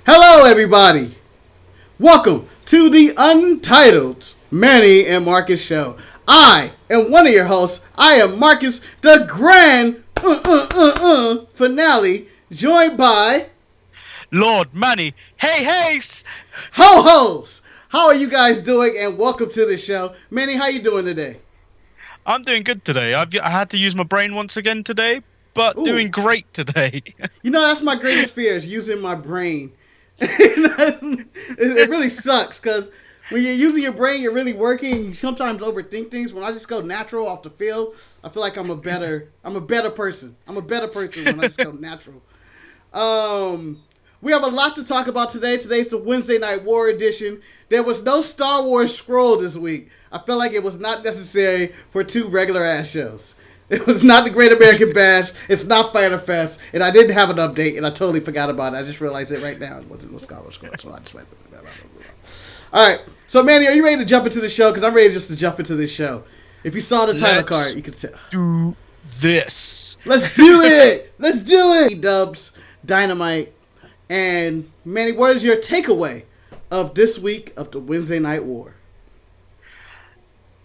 Hello, everybody. Welcome to the Untitled Manny and Marcus show. I am one of your hosts. I am Marcus, the grand finale, joined by Lord Manny. Hey, ho-hos. How are you guys doing? And welcome to the show. Manny, how you doing today? I'm doing good today. I had to use my brain once again today, but doing great today. You know, that's my greatest fear is using my brain. It really sucks because when you're using your brain, you're really working. You sometimes overthink things. When I just go natural off the field, I feel like I'm a better person. I'm a better person when I just go natural. We have a lot to talk about today. Today's the Wednesday Night War edition. There was no Star Wars scroll this week. I felt like it was not necessary for two regular ass shows. It was not the Great American Bash. It's not Fighter Fest. And I didn't have an update, and I totally forgot about it. I just realized it right now. It wasn't no Star Wars scroll, so I just went. All right. So, Manny, are you ready to jump into the show? Because I'm ready just to jump into this show. If you saw the title card, you can say, do this. Let's do it. Let's do it. Dubs, Dynamite. And, Manny, what is your takeaway of this week of the Wednesday Night War?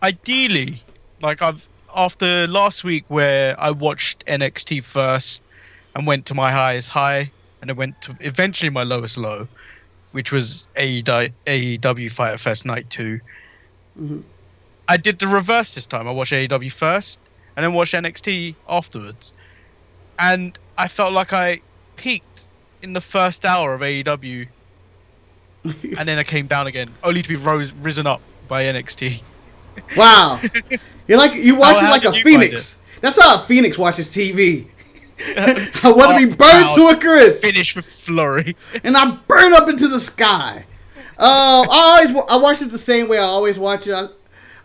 Ideally, after last week where I watched NXT first and went to my highest high and I went to eventually my lowest low, which was AEW Fighter Fest Night 2. Mm-hmm. I did the reverse this time. I watched AEW first and then watched NXT afterwards. And I felt like I peaked in the first hour of AEW and then I came down again, only to be risen up by NXT. Wow. You watch it like a phoenix. That's how a phoenix watches TV. I want to be burned to a crisp. Finish with flurry. And I burn up into the sky. I watch it the same way I always watch it.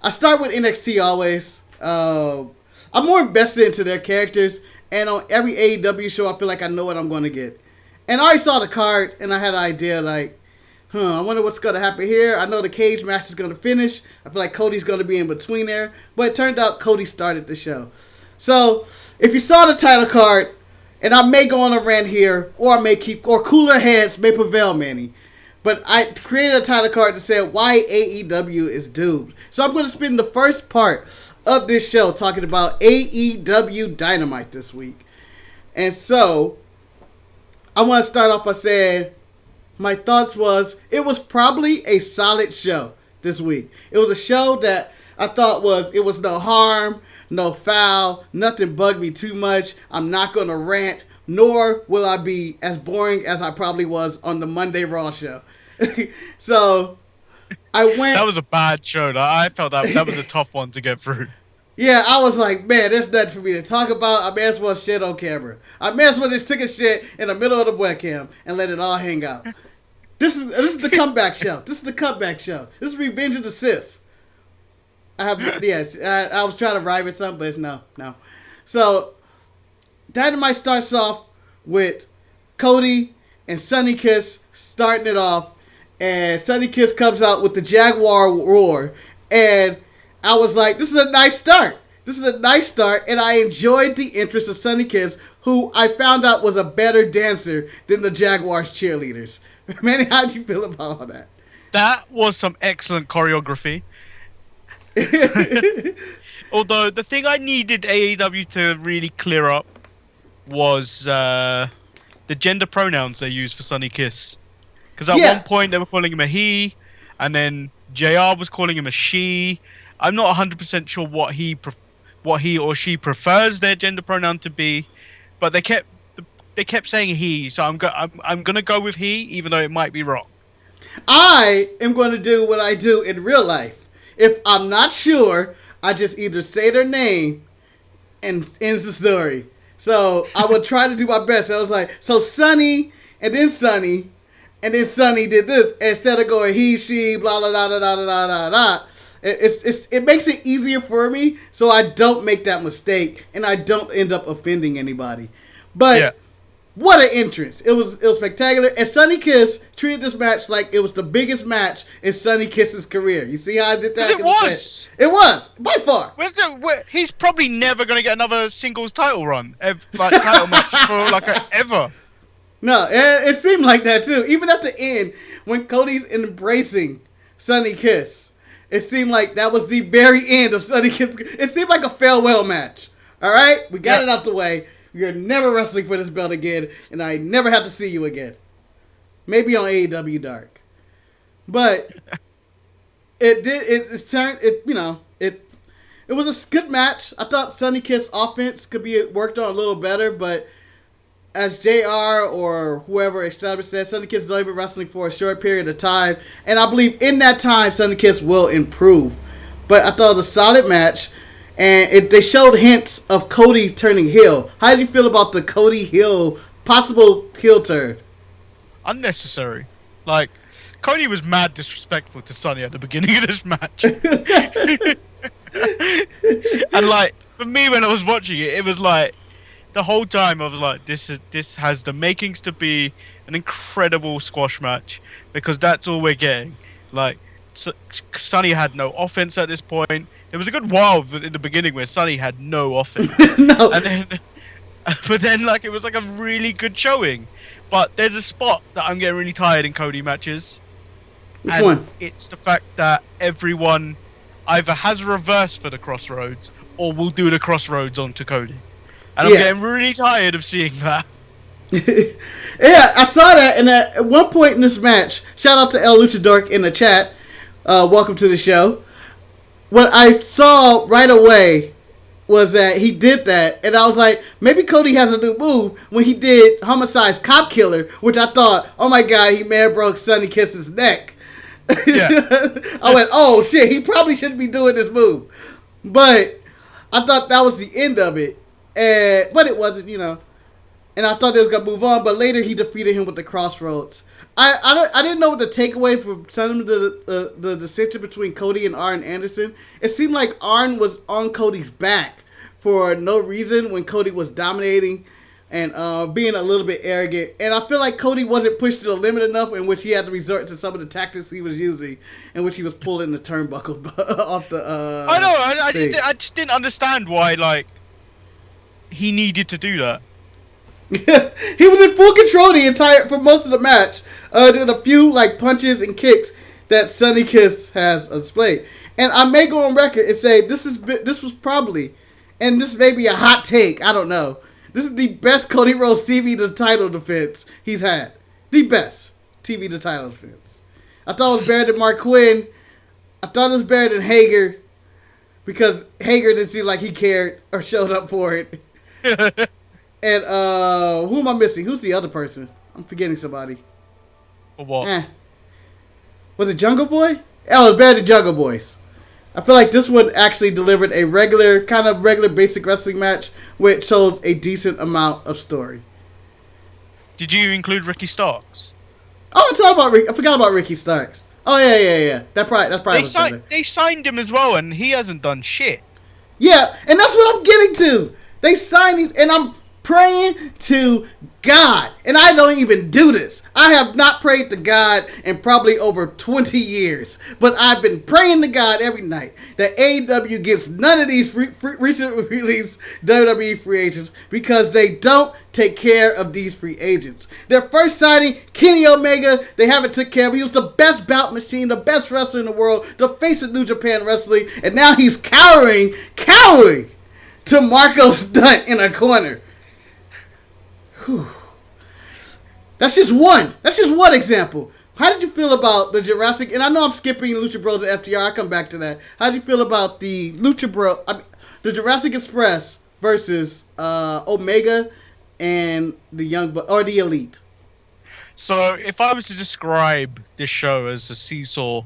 I start with NXT always. I'm more invested into their characters. And on every AEW show, I feel like I know what I'm going to get. And I already saw the card, and I had an idea like, I wonder what's going to happen here. I know the cage match is going to finish. I feel like Cody's going to be in between there. But it turned out Cody started the show. So, if you saw the title card, and I may go on a rant here, or cooler heads may prevail, Manny. But I created a title card that said why AEW is doomed. So I'm going to spend the first part of this show talking about AEW Dynamite this week. And so, I want to start off by saying, my thoughts was, it was probably a solid show this week. It was a show that I thought it was no harm, no foul, nothing bugged me too much. I'm not going to rant, nor will I be as boring as I probably was on the Monday Raw show. So, I went... That was a bad show. I felt that was a tough one to get through. Yeah, I was like, man, there's nothing for me to talk about. I may as well shit on camera. I may as well just take a shit in the middle of the webcam and let it all hang out. This is the comeback show. This is the comeback show. This is Revenge of the Sith. I was trying to rhyme with something, but it's no. So, Dynamite starts off with Cody and Sonny Kiss starting it off. And Sonny Kiss comes out with the Jaguar Roar. And I was like, this is a nice start. And I enjoyed the entrance of Sonny Kiss, who I found out was a better dancer than the Jaguars cheerleaders. Manny, how'd you feel about all that? That was some excellent choreography. Although, the thing I needed AEW to really clear up was the gender pronouns they used for Sonny Kiss. Because at one point, they were calling him a he, and then JR was calling him a she. I'm not 100% sure what he or she prefers their gender pronoun to be, but they kept saying he, so I'm gonna go with he, even though it might be wrong. I am going to do what I do in real life. If I'm not sure, I just either say their name and ends the story. So I would try to do my best. I was like, so Sonny, and then Sonny did this instead of going he, she, blah blah blah blah blah blah blah. It makes it easier for me, so I don't make that mistake and I don't end up offending anybody. But what an entrance! It was spectacular, and Sonny Kiss treated this match like it was the biggest match in Sonny Kiss's career. You see how I did that? It was. It was by far. He's probably never going to get another singles title run, title match for ever. No, it seemed like that too. Even at the end, when Cody's embracing Sonny Kiss, it seemed like that was the very end of Sonny Kiss. It seemed like a farewell match. All right, we got it out the way. You're never wrestling for this belt again, and I never have to see you again. Maybe on AEW Dark, but it did. It turned. It was a good match. I thought Sonny Kiss offense could be worked on a little better, but as JR or whoever established said, Sonny Kiss has only been wrestling for a short period of time, and I believe in that time Sonny Kiss will improve. But I thought it was a solid match, and they showed hints of Cody turning heel. How did you feel about the Cody possible heel turn? Unnecessary. Like, Cody was mad disrespectful to Sonny at the beginning of this match. And like, for me when I was watching it, it was like, the whole time I was like, this has the makings to be an incredible squash match, because that's all we're getting. Like, Sonny had no offense at this point. There was a good while in the beginning where Sonny had no offense. No. But then like, it was like a really good showing. But there's a spot that I'm getting really tired in Cody matches. Which one? It's the fact that everyone either has a reverse for the Crossroads or will do the Crossroads onto Cody. And I'm getting really tired of seeing that. Yeah, I saw that, and at one point in this match, shout out to El Luchador in the chat, welcome to the show. What I saw right away was that he did that, and I was like, maybe Cody has a new move when he did Homicide's Cop Killer, which I thought, oh my god, he man broke Sonny Kiss's neck. Yeah. I went, oh shit, he probably shouldn't be doing this move. But I thought that was the end of it. But it wasn't, And I thought they was going to move on, but later he defeated him with the Crossroads. I didn't know what the takeaway from some of the dissension between Cody and Arn Anderson. It seemed like Arn was on Cody's back for no reason when Cody was dominating and being a little bit arrogant. And I feel like Cody wasn't pushed to the limit enough in which he had to resort to some of the tactics he was using, in which he was pulling the turnbuckle off the I know, I just didn't understand why, like, he needed to do that. He was in full control for most of the match. Did a few like punches and kicks that Sonny Kiss has displayed. And I may go on record and say this was probably, and this may be a hot take, I don't know, this is the best Cody Rhodes TV the title defense he's had. The best TV the title defense. I thought it was better than Mark Quinn. I thought it was better than Hager, because Hager didn't seem like he cared or showed up for it. And who am I missing? Who's the other person? I'm forgetting somebody. For what? Was it Jungle Boy? Oh, it was better than Jungle Boys. I feel like this one actually delivered a regular basic wrestling match, which shows a decent amount of story. Did you include Ricky Starks? Oh, I forgot about Ricky Starks. Oh yeah. That's probably. They signed him as well, and he hasn't done shit. Yeah, and that's what I'm getting to. They signed him, and I'm praying to God, and I don't even do this. I have not prayed to God in probably over 20 years, but I've been praying to God every night that AEW gets none of these recently released WWE free agents, because they don't take care of these free agents. Their first signing, Kenny Omega, they haven't took care of. He was the best bout machine, the best wrestler in the world, the face of New Japan Wrestling, and now he's cowering to Marco Stunt in a corner. Whew. That's just one example. How did you feel about the Jurassic? And I know I'm skipping Lucha Bros and FTR. I'll come back to that. How did you feel about the the Jurassic Express versus Omega and the the Elite? So if I was to describe this show as a seesaw,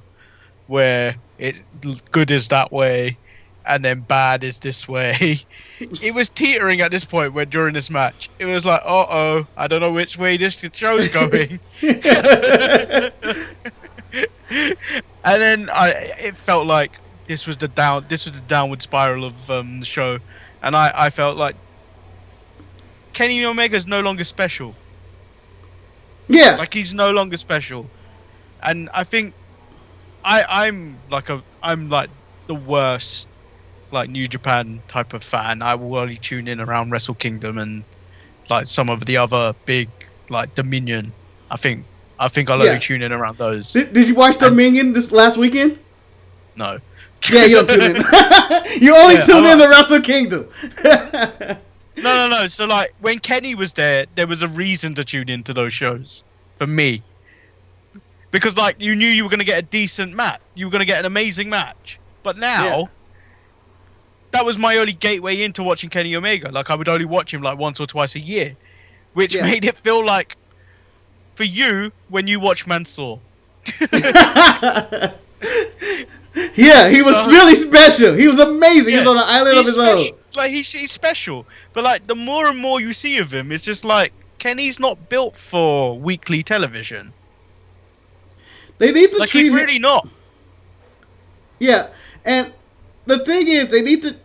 where it good is that way, and then bad is this way, it was teetering at this point where during this match it was like, I don't know which way this show's going. And then it felt like this was the downward spiral of the show, and I felt like Kenny Omega's no longer special. Yeah, like he's no longer special, and I think I'm like the worst like New Japan type of fan. I will only tune in around Wrestle Kingdom and like some of the other big like Dominion. I think I'll only tune in around those. Did you watch Dominion this last weekend? No. Yeah, you don't tune in. You only tune in to Wrestle Kingdom. No. So like when Kenny was there was a reason to tune into those shows for me. Because like you knew you were going to get a decent match, you were going to get an amazing match. But now, that was my only gateway into watching Kenny Omega. Like I would only watch him like once or twice a year, which made it feel like for you when you watch Mansoor. Yeah, he was really special. He was amazing. He was on an island of his own. Like he's special, but like the more and more you see of him, it's just like Kenny's not built for weekly television. They need to like treat he's really not. Yeah, and the thing is, they need to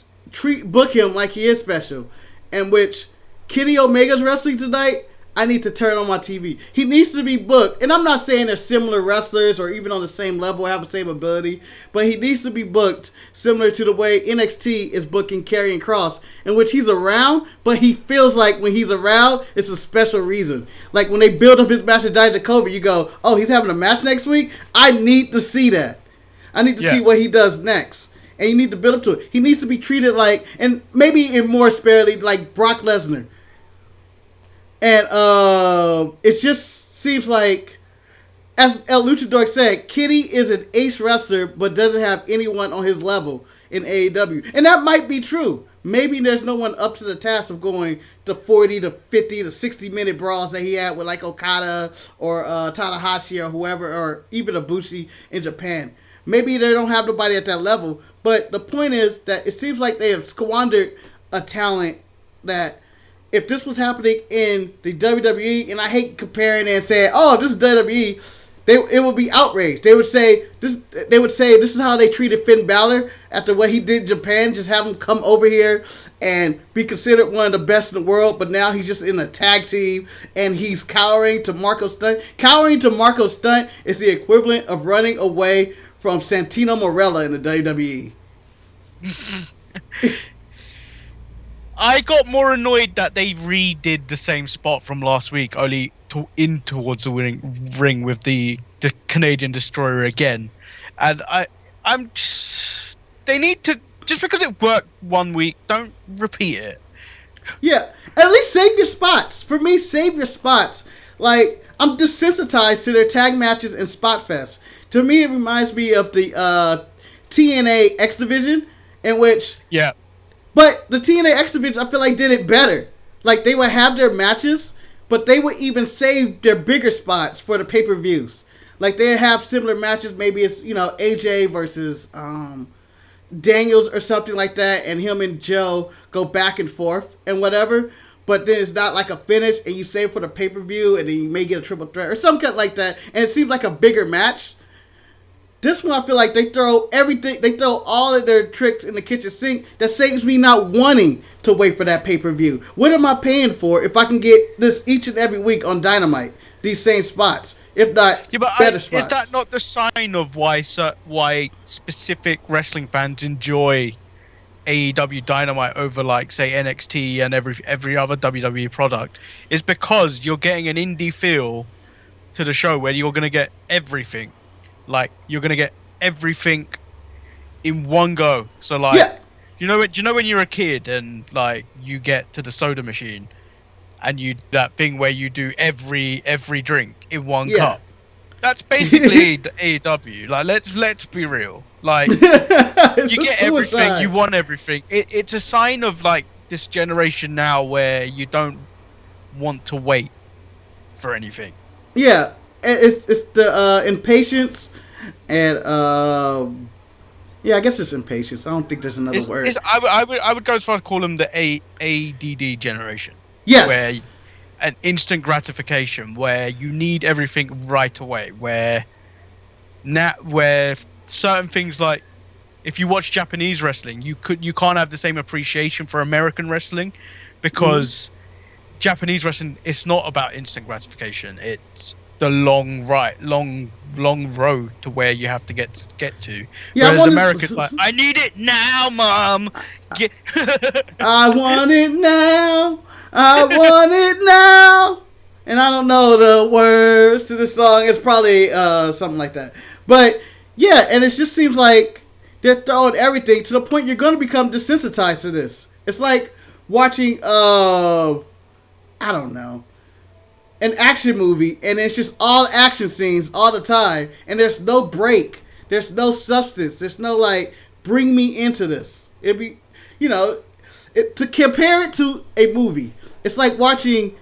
book him like he is special. And which Kenny Omega's wrestling tonight, I need to turn on my TV. He needs to be booked, and I'm not saying they're similar wrestlers or even on the same level, have the same ability, but he needs to be booked similar to the way NXT is booking Karrion Kross, in which he's around, but he feels like when he's around, it's a special reason. Like when they build up his match with Jacoby, you go, oh, he's having a match next week? I need to see that. I need to see what he does next. And you need to build up to it. He needs to be treated like, and maybe in more sparingly, like Brock Lesnar. And it just seems like, as El Luchador said, Kenny is an ace wrestler, but doesn't have anyone on his level in AEW. And that might be true. Maybe there's no one up to the task of going to 40 to 50 to 60-minute brawls that he had with like Okada or Tanahashi or whoever, or even Ibushi in Japan. Maybe they don't have nobody at that level. But the point is that it seems like they have squandered a talent that, if this was happening in the WWE, and I hate comparing and saying, "Oh, this is WWE," it would be outraged. They would say this is how they treated Finn Balor after what he did in Japan. Just have him come over here and be considered one of the best in the world, but now he's just in a tag team and he's cowering to Marco Stunt. Cowering to Marco Stunt is the equivalent of running away from Santino Marella in the WWE. I got more annoyed that they redid the same spot from last week, only towards the ring with the Canadian Destroyer again. And I'm just, they need to, just because it worked one week, don't repeat it. Yeah, at least save your spots. For me, save your spots. Like, I'm desensitized to their tag matches and Spot Fest. To me, it reminds me of the TNA X Division, in which... Yeah. But the TNA X Division, I feel like, did it better. Like, they would have their matches, but they would even save their bigger spots for the pay-per-views. Like, they have similar matches. Maybe it's, AJ versus Daniels or something like that, and him and Joe go back and forth and whatever. But then it's not like a finish, and you save for the pay-per-view, and then you may get a triple threat or something like that, and it seems like a bigger match. This one, I feel like they throw everything, they throw all of their tricks in the kitchen sink. That saves me not wanting to wait for that pay-per-view. What am I paying for if I can get this each and every week on Dynamite? These same spots, if not better spots. Is that not the sign of why specific wrestling fans enjoy AEW Dynamite over, like, say, NXT and every other WWE product? It's because you're getting an indie feel to the show where you're going to get everything. Like, you're gonna get everything in one go. So, like, you know when you're a kid and, like, you get to the soda machine and you that thing where you do every drink in one cup. That's basically the AEW. Like, let's be real. Like, you get everything, you want everything. It's a sign of, like, this generation now where you don't want to wait for anything. Yeah, it's the impatience. And I guess it's impatience. I don't think there's another word. I would go as far as call them the ADD generation. Yes. Where an instant gratification, where you need everything right away. Where certain things, like if you watch Japanese wrestling, you can't have the same appreciation for American wrestling, because Japanese wrestling, it's not about instant gratification. It's the long road to where you have to get to. Yeah, whereas America's like, I need it now, Mom. I want it now. I want it now. And I don't know the words to the song. It's probably something like that. But yeah, and it just seems like they're throwing everything to the point you're going to become desensitized to this. It's like watching, I don't know, an action movie, and it's just all action scenes all the time, and there's no break. There's no substance. There's no, like, bring me into this. It'd be, to compare it to a movie, it's like watching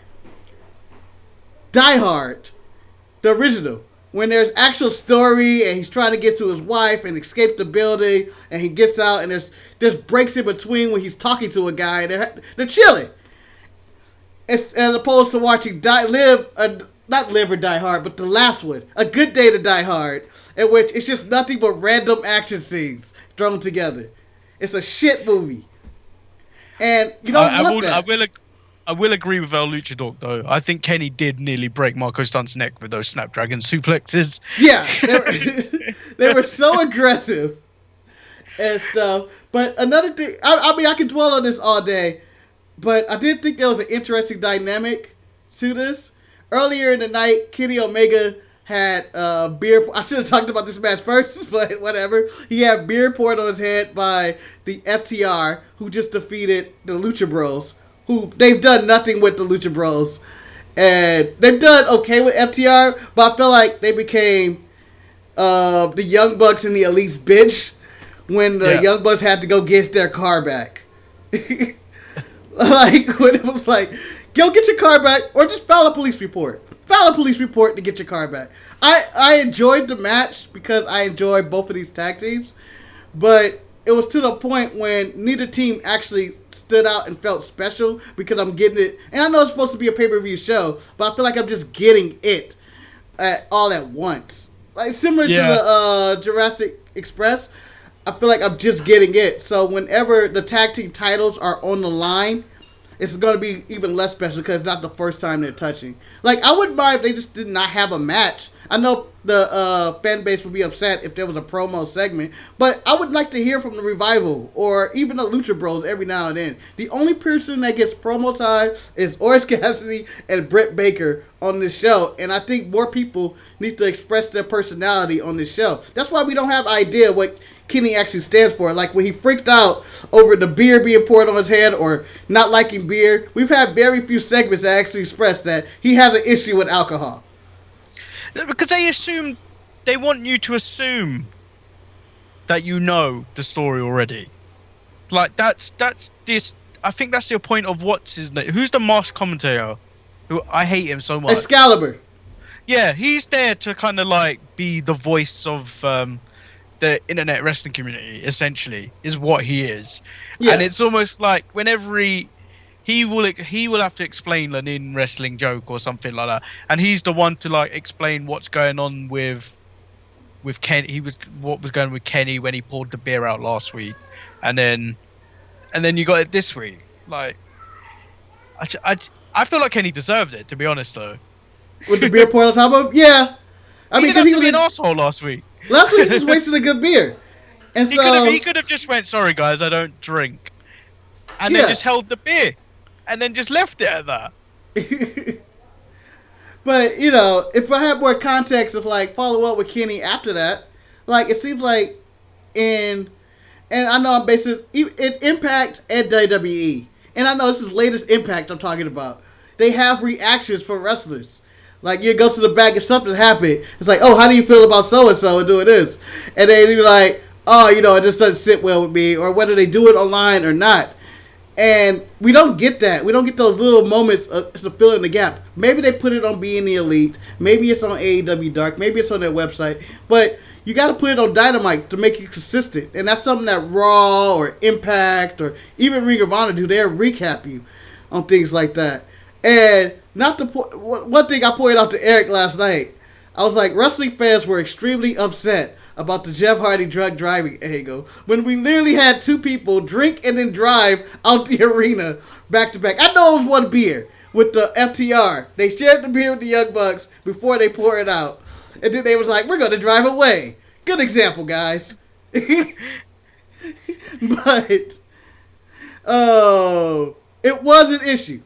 Die Hard, the original, when there's actual story and he's trying to get to his wife and escape the building, and he gets out and there's breaks in between when he's talking to a guy and they're chilling. As opposed to watching not Live or Die Hard, but the last one, A Good Day to Die Hard, in which it's just nothing but random action scenes thrown together. It's a shit movie, and you don't want that. I will agree with El Luchador, though. I think Kenny did nearly break Marco Stunt's neck with those Snapdragon suplexes. Yeah, they were so aggressive and stuff. But another thing, I mean, I can dwell on this all day, but I did think there was an interesting dynamic to this. Earlier in the night, Kenny Omega had beer. I should have talked about this match first, but whatever. He had beer poured on his head by the FTR, who just defeated the Lucha Bros, who they've done nothing with the Lucha Bros. And they've done okay with FTR, but I feel like they became the Young Bucks and the Elite's bitch when the Young Bucks had to go get their car back. Like, when it was like, go get your car back, or just file a police report. File a police report to get your car back. I enjoyed the match because I enjoyed both of these tag teams, but it was to the point when neither team actually stood out and felt special because I'm getting it. And I know it's supposed to be a pay-per-view show, but I feel like I'm just getting it all at once. Like, similar to the Jurassic Express, I feel like I'm just getting it. So whenever the tag team titles are on the line, it's going to be even less special because it's not the first time they're touching. Like, I wouldn't mind if they just did not have a match. I know the fan base would be upset if there was a promo segment, but I would like to hear from the Revival or even the Lucha Bros every now and then. The only person that gets promo time is Orangecassidy and Britt Baker on this show, and I think more people need to express their personality on this show. That's why we don't have idea what Kenny actually stands for. Like when he freaked out over the beer being poured on his head or not liking beer, we've had very few segments that actually express that he has an issue with alcohol. Because they want you to assume that you know the story already. Like that's this. I think that's the point of what's his name. Who's the masked commentator? Who I hate him so much. Excalibur. Yeah, he's there to kind of like be the voice of the internet wrestling community. Essentially, is what he is. Yeah. And it's almost like whenever he will have to explain an in wrestling joke or something like that, and he's the one to like explain what's going on with Kenny. What was going on with Kenny when he poured the beer out last week, and then you got it this week. Like, I feel like Kenny deserved it, to be honest though. With the beer poured on top of him? Yeah. I mean, he was an asshole last week. Last week he just wasted a good beer, and he could have just went, "Sorry guys, I don't drink," and then just held the beer. And then just left it at that. But, you know, if I had more context of, like, follow up with Kenny after that, like, it seems like and I know I'm basing it Impact and WWE. And I know this is latest Impact I'm talking about. They have reactions for wrestlers. Like, you go to the back if something happened. It's like, oh, how do you feel about so-and-so and doing this? And then you're like, oh, you know, it just doesn't sit well with me. Or whether they do it online or not. And we don't get that. We don't get those little moments to fill in the gap. Maybe they put it on Being the Elite. Maybe it's on AEW Dark. Maybe it's on their website. But you got to put it on Dynamite to make it consistent. And that's something that Raw or Impact or even Ring of Honor do. They'll recap you on things like that. And not to one thing I pointed out to Eric last night. I was like, wrestling fans were extremely upset about the Jeff Hardy drunk driving angle when we literally had two people drink and then drive out the arena back to back. I know it was one beer with the FTR. They shared the beer with the Young Bucks before they pour it out. And then they was like, we're going to drive away. Good example, guys. But, it was an issue.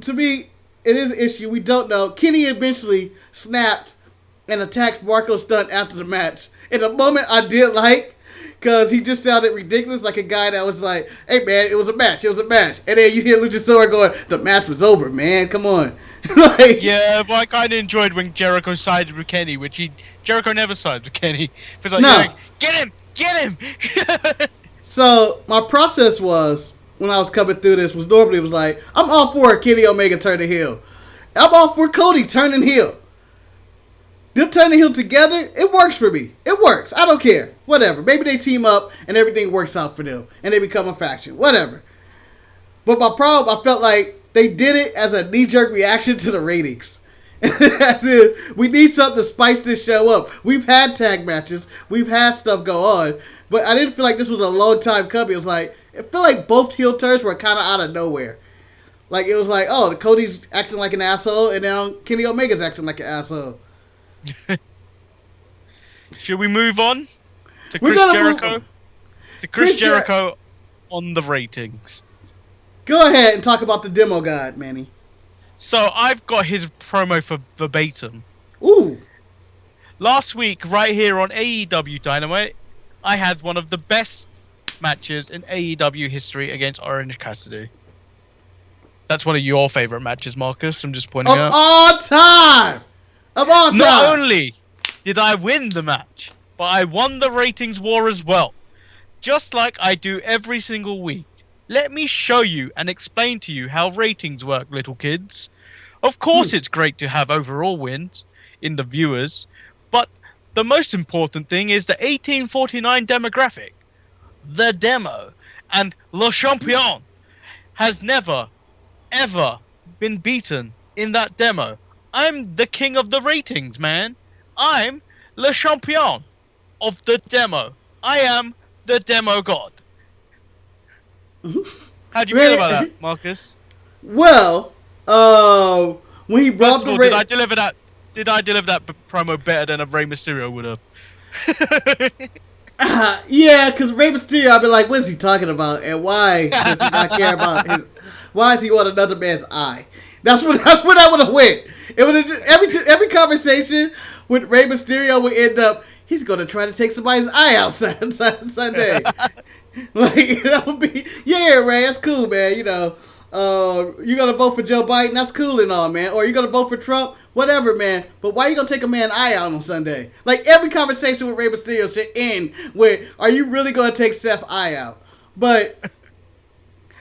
To me, it is an issue. We don't know. Kenny eventually snapped and attacked Marco Stunt after the match. In a moment I did like, because he just sounded ridiculous, like a guy that was like, hey man, it was a match. And then you hear Luchasaurus going, the match was over, man. Come on. Like, yeah, but I kind of enjoyed when Jericho sided with Kenny, Jericho never sided with Kenny. It's like, no. Like, get him! So my process was, when I was coming through this, was normally it was like, I'm all for Kenny Omega turning heel. I'm all for Cody turning heel. Them turning heel together, it works for me. It works. I don't care. Whatever. Maybe they team up and everything works out for them and they become a faction. Whatever. But my problem, I felt like they did it as a knee-jerk reaction to the ratings. We need something to spice this show up. We've had tag matches. We've had stuff go on. But I didn't feel like this was a long time coming. It was like, it felt like both heel turns were kind of out of nowhere. Like, it was like, oh, the Cody's acting like an asshole, and now Kenny Omega's acting like an asshole. Should we move on to Chris Jericho? To Chris Jericho on the ratings. Go ahead and talk about the Demogod, Manny. So I've got his promo for verbatim. Ooh. Last week, right here on AEW Dynamite, I had one of the best matches in AEW history against Orangecassidy. That's one of your favorite matches, Marcus. I'm just pointing out. Of all time! Not only did I win the match, but I won the ratings war as well. Just like I do every single week. Let me show you and explain to you how ratings work, little kids. Of course it's great to have overall wins in the viewers, but the most important thing is the 1849 demographic. The demo and Le Champion has never, ever been beaten in that demo. I'm the king of the ratings, man. I'm Le Champion of the demo. I am the Demogod. How do you feel about that, Marcus? Well, when he brought the did I deliver that promo better than a Rey Mysterio would have? Yeah, because Rey Mysterio, I've been like, what is he talking about, and why does he not care about his? Why does he want another man's eye? That's what I would have went. It would have just every conversation with Rey Mysterio would end up, he's gonna try to take somebody's eye out Sunday. Like, that would be, yeah, Ray, that's cool, man. You know, you gonna vote for Joe Biden? That's cool and all, man. Or you gonna vote for Trump? Whatever, man. But why you gonna take a man's eye out on Sunday? Like, every conversation with Rey Mysterio should end with, are you really gonna take Seth's eye out? But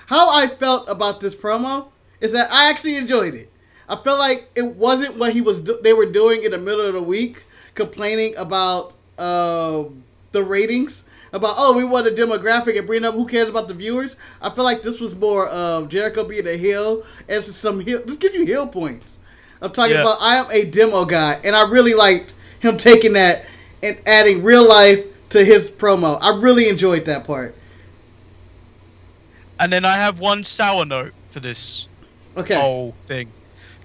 how I felt about this promo is that I actually enjoyed it. I felt like it wasn't what they were doing in the middle of the week, complaining about the ratings. About, oh, we want a demographic and bring up who cares about the viewers. I feel like this was more of Jericho being a heel and some heel. This gives you heel points. I'm talking about I am a demo guy, and I really liked him taking that and adding real life to his promo. I really enjoyed that part. And then I have one sour note for this whole thing.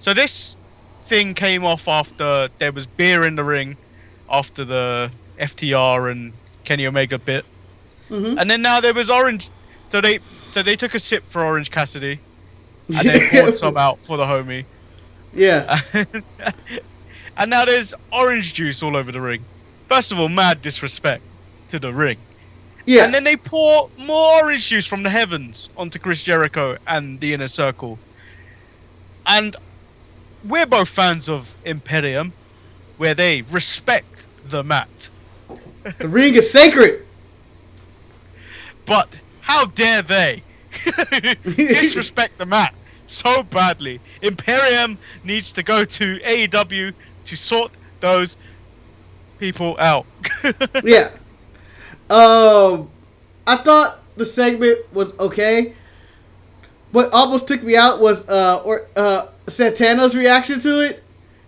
So this thing came off after there was beer in the ring after the FTR and Kenny Omega bit, and then now there was orange. So they took a sip for Orangecassidy, and they poured some out for the homie. Yeah. And now there's orange juice all over the ring. First of all, mad disrespect to the ring. Yeah. And then they pour more orange juice from the heavens onto Chris Jericho and the Inner Circle. And we're both fans of Imperium, where they respect the mat. The ring is sacred. But how dare they disrespect the mat so badly? Imperium needs to go to AEW to sort those people out. Yeah. I thought the segment was okay. What almost took me out was Santana's reaction to it,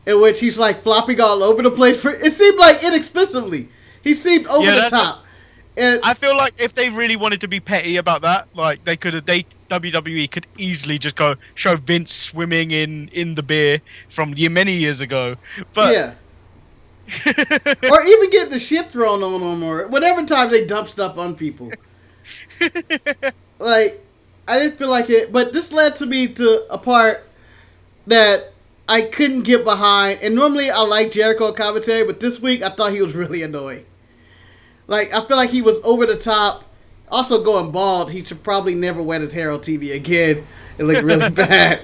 in which he's like flopping all over the place. It seemed like inexplicably. He seemed over the top. And I feel like if they really wanted to be petty about that, like WWE could easily just go show Vince swimming in the beer from many years ago. But yeah. Or even getting the shit thrown on them, or whatever time they dump stuff on people. Like, I didn't feel like it, but this led to me to a part that I couldn't get behind. And normally I like Jericho commentary, but this week I thought he was really annoying. Like, I feel like he was over the top. Also going bald. He should probably never wet his hair on TV again. It looked really bad.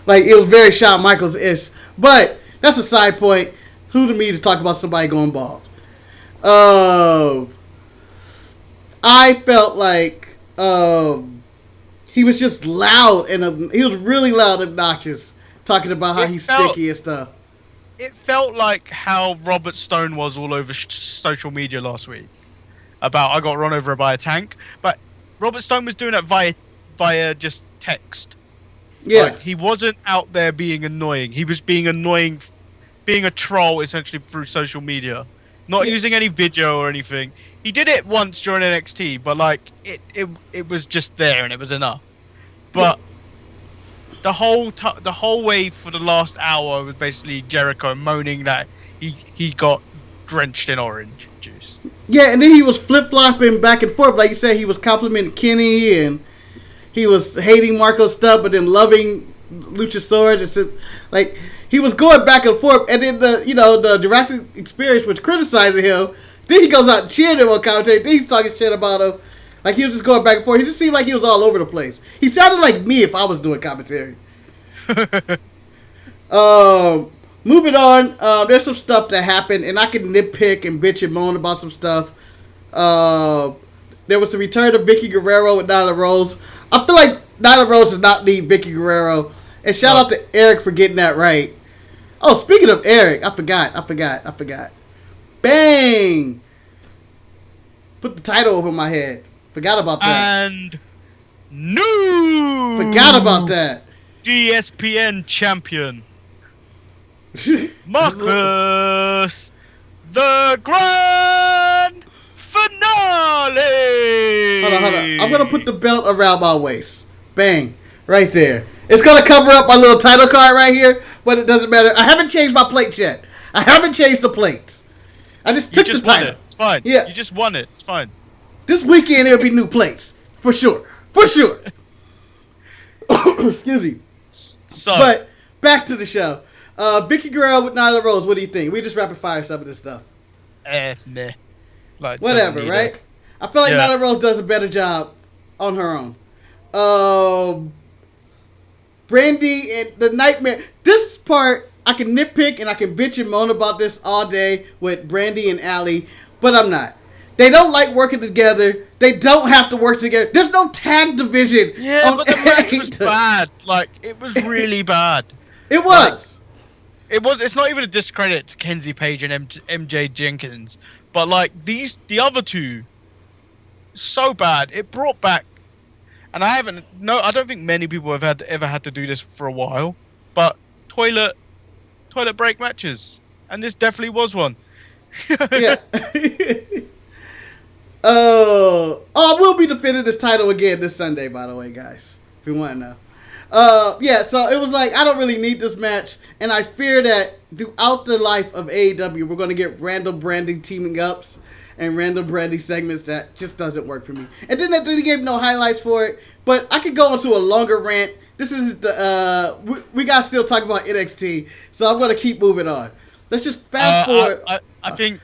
Like, it was very Shawn Michaels-ish. But that's a side point. Who to me to talk about somebody going bald? I felt like he was just loud, and he was really loud and obnoxious, talking about how he's sticky and stuff. It felt like how Robert Stone was all over social media last week about I got run over by a tank, but Robert Stone was doing it via just text. Yeah, like, he wasn't out there being annoying. He was being annoying, being a troll essentially through social media, not using any video or anything. He did it once during NXT, but like it was just there and it was enough. But the whole way for the last hour was basically Jericho moaning that he got drenched in orange juice. Yeah, and then he was flip-flopping back and forth. Like you said, he was complimenting Kenny and he was hating Marco's stuff, but then loving Luchasaurus. Just like he was going back and forth, and then the Jurassic Experience was criticizing him. Then he goes out and cheering him on commentary. Then he's talking shit about him. Like, he was just going back and forth. He just seemed like he was all over the place. He sounded like me if I was doing commentary. Moving on, there's some stuff that happened, and I can nitpick and bitch and moan about some stuff. There was the return of Vicky Guerrero with Nyla Rose. I feel like Nyla Rose does not need Vicky Guerrero. And shout out to Eric for getting that right. Oh, speaking of Eric, I forgot. Bang! Put the title over my head. Forgot about that. And new! Forgot about that. ESPN champion. Marcus! The grand finale! Hold on. I'm going to put the belt around my waist. Bang. Right there. It's going to cover up my little title card right here, but it doesn't matter. I haven't changed my plates yet. I haven't changed the plates. I just took the title. It. It's fine. Yeah. You just won it. It's fine. This weekend it'll be new plates. For sure. Excuse me. So, but back to the show. Vicky Guerrero with Nyla Rose. What do you think? We just rapid fire some of this stuff. Meh. Like, whatever, right? It. I feel like Nyla Rose does a better job on her own. Brandy and the Nightmare. This part, I can nitpick and I can bitch and moan about this all day with Brandy and Allie, but I'm not. They don't like working together. They don't have to work together. There's no tag division. Yeah, but the match was bad. Like, it was really bad. It was. Like, it's not even a discredit to Kenzie Page and MJ Jenkins, but like the other two, so bad. It brought back, and I don't think many people have ever had to do this for a while, but toilet break matches, and this definitely was one. Yeah. I will be defending this title again this Sunday, by the way, guys. If you want to know. So it was like, I don't really need this match, and I fear that throughout the life of AEW, we're going to get random branding teaming ups and random branding segments that just doesn't work for me. And then they gave no highlights for it, but I could go into a longer rant. This is we got to still talk about NXT, so I'm going to keep moving on. Let's just fast forward. I think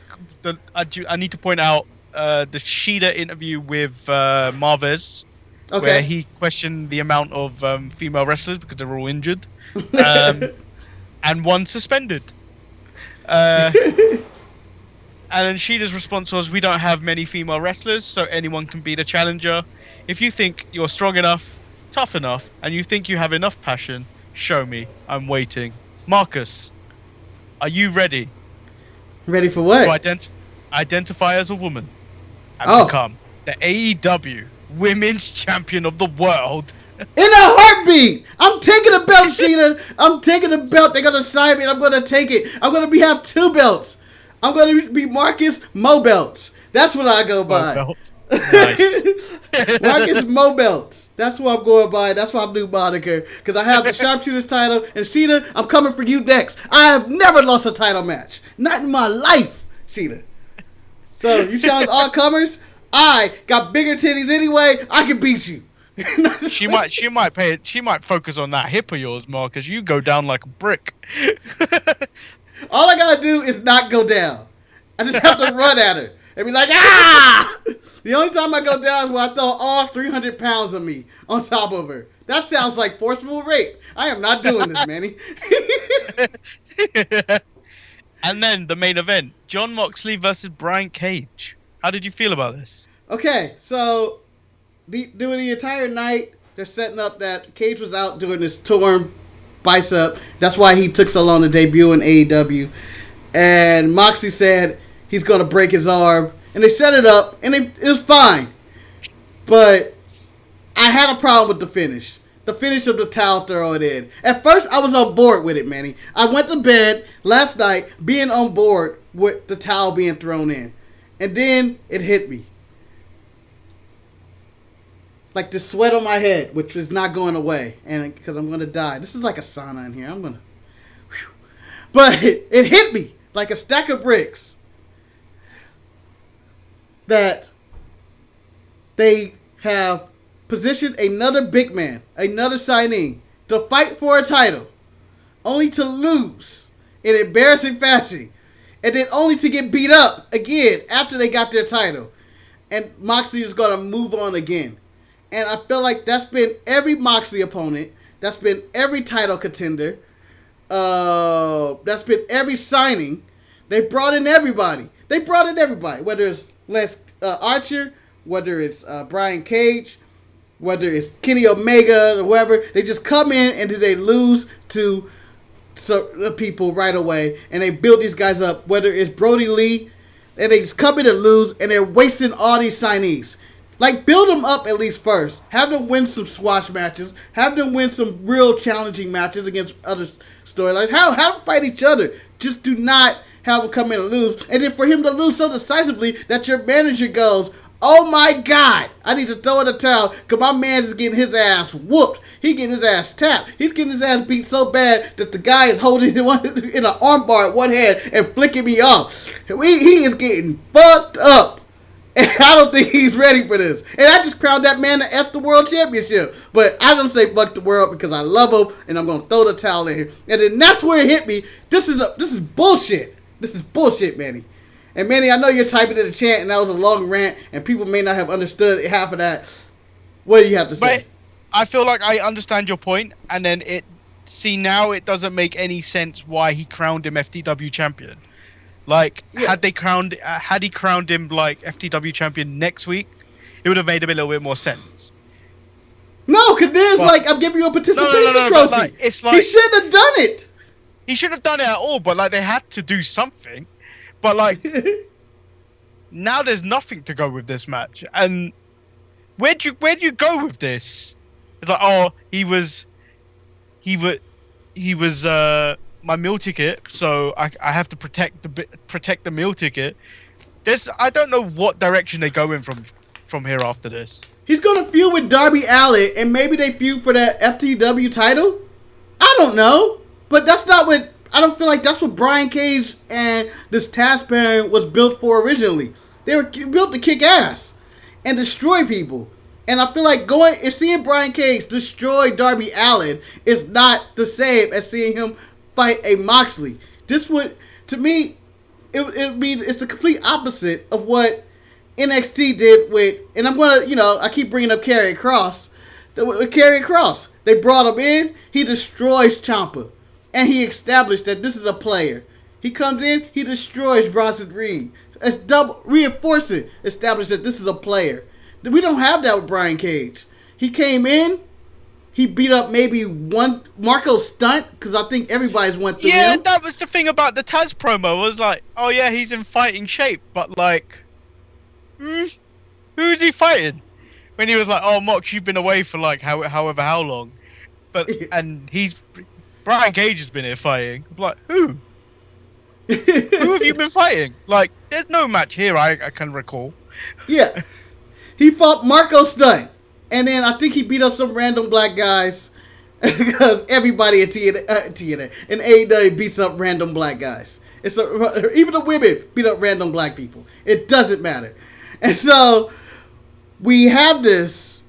I need to point out the Shida interview with Marvez, where he questioned the amount of female wrestlers because they were all injured, and one suspended. And then Shida's response was, "We don't have many female wrestlers, so anyone can be the challenger. If you think you're strong enough, tough enough, and you think you have enough passion, show me. I'm waiting." Marcus, are you ready? Ready for what? To identify as a woman and become the AEW Women's Champion of the World. In a heartbeat! I'm taking a belt, Sheena. I'm taking a belt. They're going to assign me and I'm going to take it. I'm going to have 2 belts. I'm going to be Marcus Mo Belts. That's what I go by. Nice. Marcus Mo Belts. That's what I'm going by. That's why I'm new moniker. Because I have the Sharpshooters title. And Sheena, I'm coming for you next. I have never lost a title match. Not in my life, Sheena. So, you challenge all comers? I got bigger titties anyway. I can beat you. She might focus on that hip of yours more, because you go down like a brick. All I gotta do is not go down. I just have to run at her and be like, ah! The only time I go down is when I throw all 300 pounds of me on top of her. That sounds like forcible rape. I am not doing this, Manny. And then the main event, Jon Moxley versus Brian Cage. How did you feel about this? Okay, so during the entire night, they're setting up that Cage was out doing this torn bicep. That's why he took so long to debut in AEW. And Moxley said he's going to break his arm. And they set it up, and it was fine. But I had a problem with the finish. The finish of the towel throw it in. At first, I was on board with it, Manny. I went to bed last night being on board with the towel being thrown in. And then it hit me. Like the sweat on my head, which is not going away. And because I'm going to die. This is like a sauna in here. I'm going to... But it hit me like a stack of bricks. That they have positioned another big man, another signee, to fight for a title, only to lose in embarrassing fashion, and then only to get beat up again after they got their title. And Moxley is going to move on again. And I feel like that's been every Moxley opponent, that's been every title contender, that's been every signing. They brought in everybody. Whether it's Les Archer, whether it's Brian Cage, whether it's Kenny Omega or whoever, they just come in and then they lose to the people right away, and they build these guys up. Whether it's Brody Lee, and they just come in and lose, and they're wasting all these signees. Like, build them up at least first. Have them win some squash matches. Have them win some real challenging matches against other storylines. Have them fight each other. Just do not have him come in and lose. And then for him to lose so decisively that your manager goes, oh my God, I need to throw in the towel because my man is getting his ass whooped. He's getting his ass tapped. He's getting his ass beat so bad that the guy is holding him in an armbar at one hand and flicking me off. He is getting fucked up. And I don't think he's ready for this. And I just crowned that man the F the World Championship. But I don't say fuck the world because I love him and I'm going to throw the towel in. And then that's where it hit me. This is bullshit. This is bullshit, Manny. And Manny, I know you're typing in the chat and that was a long rant and people may not have understood half of that. What do you have to say? But I feel like I understand your point, and then now it doesn't make any sense why he crowned him FTW champion. Like, yeah. Had he crowned him like FTW champion next week, it would have made him a little bit more sense. No, because there's like, I'm giving you a participation trophy. Like, it's like, he shouldn't have done it. He shouldn't have done it at all, but like they had to do something. But like, now there's nothing to go with this match. And where'd you go with this? It's like, oh, he was my meal ticket, so I have to protect the meal ticket. I don't know what direction they go in from here after this. He's gonna feud with Darby Allin, and maybe they feud for that FTW title. I don't know, but that's not what. I don't feel like that's what Brian Cage and this task pairing was built for originally. They were built to kick ass and destroy people. And I feel like seeing Brian Cage destroy Darby Allin is not the same as seeing him fight a Moxley. This would, to me, it's the complete opposite of what NXT did with, and I'm gonna, I keep bringing up Karrion Kross. With Karrion Kross, they brought him in, he destroys Ciampa, and he established that this is a player. He comes in, he destroys Bronson Reed. It's double reinforcing, established that this is a player. We don't have that with Brian Cage. He came in, he beat up maybe one Marco Stunt, because I think everybody's went through him. Yeah, that was the thing about the Taz promo, was like, oh yeah, he's in fighting shape, but like, who's he fighting? When he was like, oh Mox, you've been away for like however how long, but and Brian Cage has been here fighting. I'm like, who? Who have you been fighting? Like, there's no match here I can recall. Yeah. He fought Marco Stunt. And then I think he beat up some random black guys. Because everybody at TNA and AEW beats up random black guys. Even the women beat up random black people. It doesn't matter. And so we have this.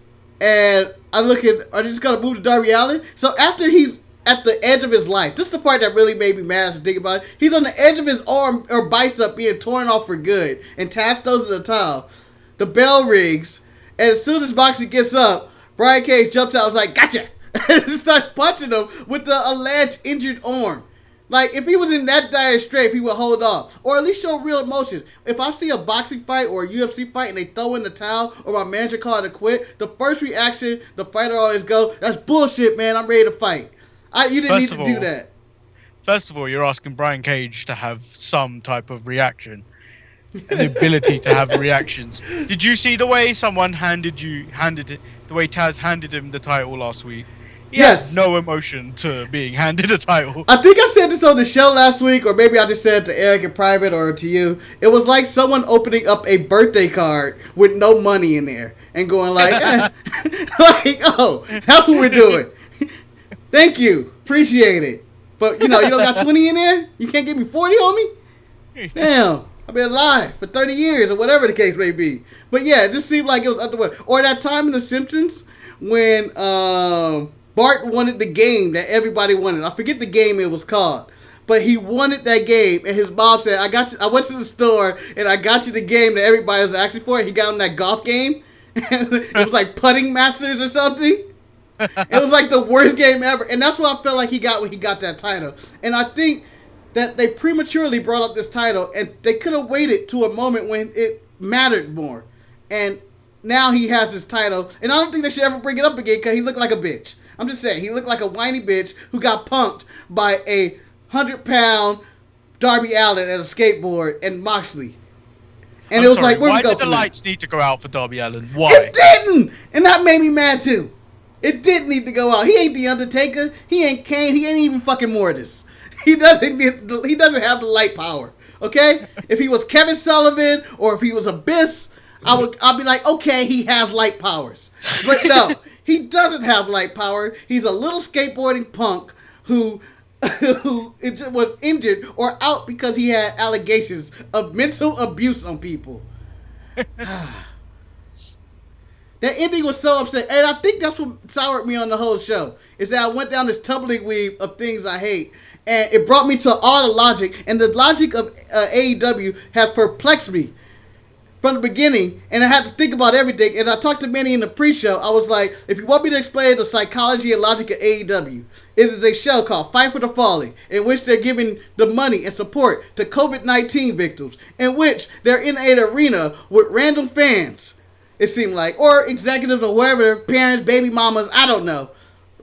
and are they just gonna move to Darby Allin? So after he's at the edge of his life, this is the part that really made me mad to think about it. He's on the edge of his arm or bicep being torn off for good, and Taz throws in the towel. The bell rings, and as soon as Moxley gets up, Brian Cage jumps out and was like, "Gotcha!" and starts punching him with the alleged injured arm. Like, if he was in that dire straits, he would hold off. Or at least show real emotion. If I see a boxing fight or a UFC fight and they throw in the towel or my manager called to quit, the first reaction, the fighter always go, "That's bullshit, man. I'm ready to fight." You didn't need to do that. First of all, you're asking Brian Cage to have some type of reaction. And the ability to have reactions. Did you see the way someone handed it, the way Taz handed him the title last week? He Yes. had no emotion to being handed a title. I think I said this on the show last week, or maybe I just said it to Eric in private or to you. It was like someone opening up a birthday card with no money in there and going like, like, "Oh, that's what we're doing. Thank you. Appreciate it. But, you don't got 20 in there? You can't give me 40, homie? Damn. I've been alive for 30 years or whatever the case may be." But yeah, it just seemed like it was underway. Or that time in The Simpsons when Bart wanted the game that everybody wanted. I forget the game it was called. But he wanted that game, and his mom said, I went to the store, and I got you the game that everybody was asking for. He got him that golf game. And it was like Putting Masters or something. It was like the worst game ever. And that's what I felt like he got when he got that title. And I think that they prematurely brought up this title, and they could have waited to a moment when it mattered more. And now he has his title, and I don't think they should ever bring it up again because he looked like a bitch. I'm just saying, he looked like a whiny bitch who got punked by a 100-pound Darby Allin at a skateboard and Moxley. And it was like, where why we go did the from that? lights need to go out for Darby Allin? Why? It didn't! And that made me mad too. It did need to go out. He ain't The Undertaker. He ain't Kane. He ain't even fucking Mortis. He doesn't have the light power. Okay? If he was Kevin Sullivan or if he was Abyss, I'll be like, okay, he has light powers. But no, he doesn't have light power. He's a little skateboarding punk who was injured or out because he had allegations of mental abuse on people. That ending was so upset. And I think that's what soured me on the whole show. Is that I went down this tumbling weave of things I hate. And it brought me to all the logic. And the logic of AEW has perplexed me from the beginning. And I had to think about everything. And I talked to Manny in the pre-show. I was like, if you want me to explain the psychology and logic of AEW, it is a show called Fight for the Fallen, in which they're giving the money and support to COVID-19 victims, in which they're in an arena with random fans. It seemed like, or executives or whoever, parents, baby mamas, I don't know.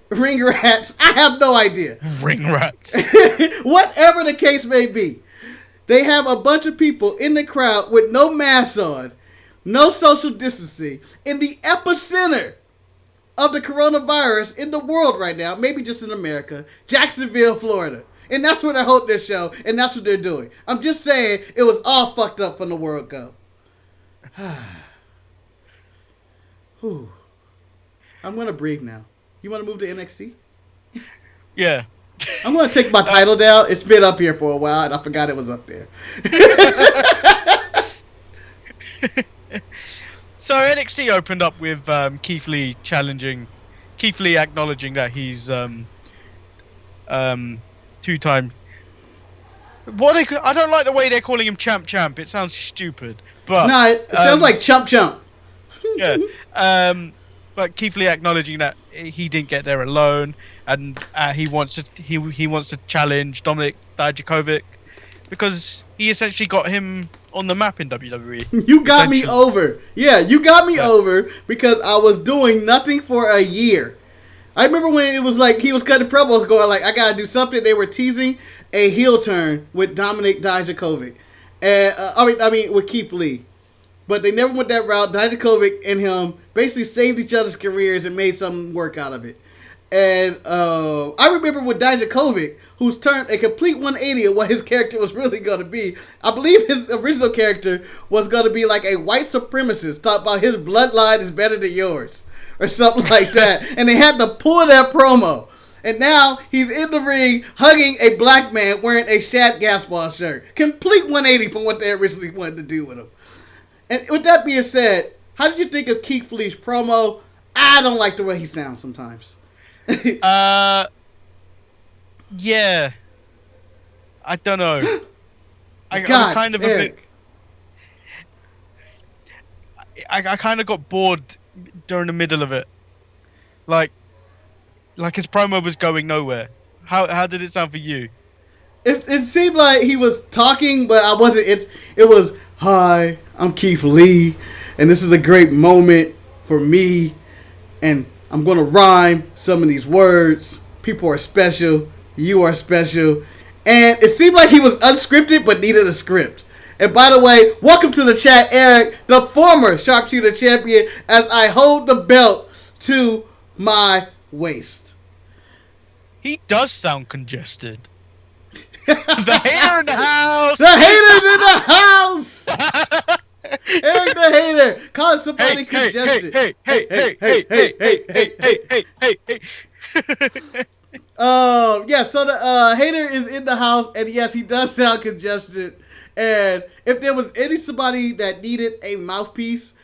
Ring rats, I have no idea. Ring rats. Whatever the case may be, they have a bunch of people in the crowd with no masks on, no social distancing, in the epicenter of the coronavirus in the world right now, maybe just in America, Jacksonville, Florida. And that's where they hold their show, and that's what they're doing. I'm just saying, it was all fucked up from the word go. Whew. I'm going to breathe now. You want to move to NXT? Yeah. I'm going to take my title down. It's been up here for a while, and I forgot it was up there. So NXT opened up with Keith Lee acknowledging that he's two-time. I don't like the way they're calling him Champ. It sounds stupid. But no, it sounds like Chump. Yeah. But Keith Lee acknowledging that he didn't get there alone, and he wants to challenge Dominic Dijakovic because he essentially got him on the map in WWE. You got me over. Yeah, you got me over because I was doing nothing for a year. I remember when it was like he was cutting promos going like, I gotta do something. They were teasing a heel turn with Dominic Dijakovic, and I mean with Keith Lee. But they never went that route. Dijakovic and him basically saved each other's careers and made something work out of it. And I remember with Dijakovic, who's turned a complete 180 of what his character was really going to be. I believe his original character was going to be like a white supremacist, talk about his bloodline is better than yours, or something like that. And they had to pull that promo. And now he's in the ring hugging a black man wearing a Shad Gaspar shirt. Complete 180 from what they originally wanted to do with him. And with that being said, how did you think of Keith Lee's promo? I don't like the way he sounds sometimes. Yeah. I don't know. I'm kind of Eric. a bit. I kind of got bored during the middle of it. Like his promo was going nowhere. How did it sound for you? It seemed like he was talking, but I wasn't. It was, "Hi, I'm Keith Lee, and this is a great moment for me, and I'm going to rhyme some of these words. People are special. You are special." And it seemed like he was unscripted, but needed a script. And by the way, welcome to the chat, Eric, the former Sharpshooter Champion, as I hold the belt to my waist. He does sound congested. The hater in the house! The hater's in the house! Eric the hater, calling somebody congested. Hey. Yeah, so the hater is in the house, and yes, he does sound congested. And if there was somebody that needed a mouthpiece,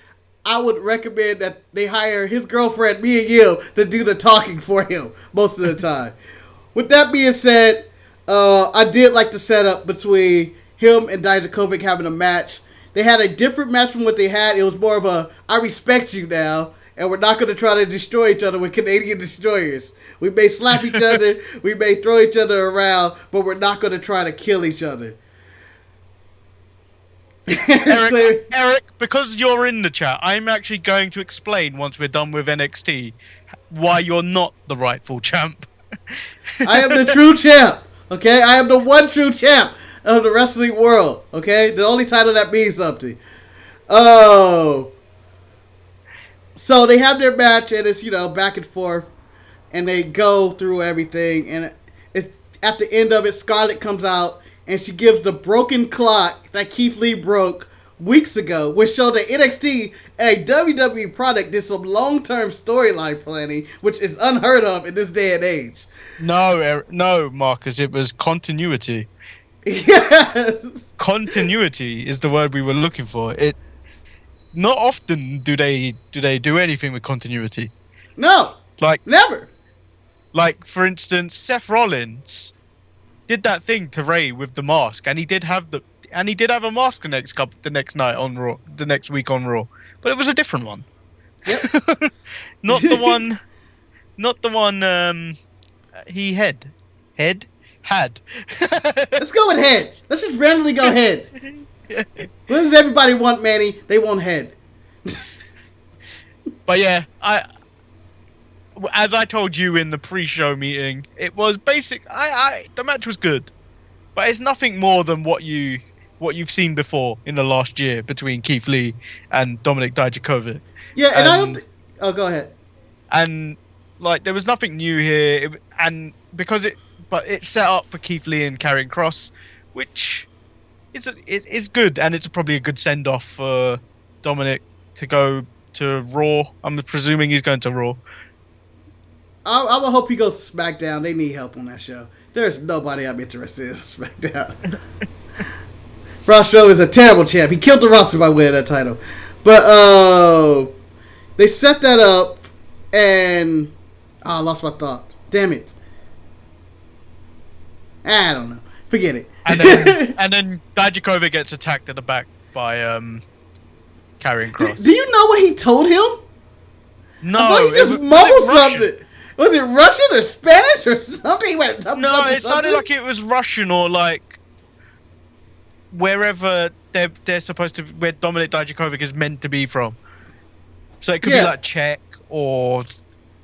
I would recommend that they hire his girlfriend, Mia Yim, to do the talking for him most of the time. With that being said, I did like the setup between him and Dijakovic having a match. They had a different match from what they had. It was more of a, I respect you now, and we're not going to try to destroy each other with Canadian destroyers. We may slap each other, we may throw each other around, but we're not going to try to kill each other. Eric, because you're in the chat, I'm actually going to explain once we're done with NXT why you're not the rightful champ. I am the true champ, okay? I am the one true champ of the wrestling world, okay? The only title that means something. Oh. So they have their match, and it's, back and forth, and they go through everything, and it's, at the end of it, Scarlett comes out, and she gives the broken clock that Keith Lee broke weeks ago, which showed that NXT, a WWE product, did some long-term storyline planning, which is unheard of in this day and age. No, Marcus, it was continuity. Yes! Continuity is the word we were looking for. Not often do they do anything with continuity. No! Never! Like, for instance, Seth Rollins did that thing to Ray with the mask, and he did have a mask the next night on Raw, the next week on Raw, but it was a different one. Yep. not the one he had. Let's go with head. Let's just randomly go head. What does everybody want, Manny? They want head. But yeah, as I told you in the pre-show meeting, it was basic. The match was good, but it's nothing more than what you've seen before in the last year between Keith Lee and Dominik Dijakovic. Yeah, and I don't. Oh, go ahead. And there was nothing new here, but it's set up for Keith Lee and Karrion Kross, which is good, and it's probably a good send off for Dominik to go to Raw. I'm presuming he's going to Raw. I would hope he goes to SmackDown. They need help on that show. There's nobody I'm interested in SmackDown. Braun Strowman is a terrible champ. He killed the roster by winning that title. But they set that up, and I lost my thought. Damn it. I don't know. Forget it. And then Dijakovic gets attacked at the back by Karrion Kross. Do you know what he told him? No, he just mumbled something. Was it Russian or Spanish or something? He went it sounded like it was Russian or wherever they're supposed to, where Dominik Dijakovic is meant to be from. So it could be Czech or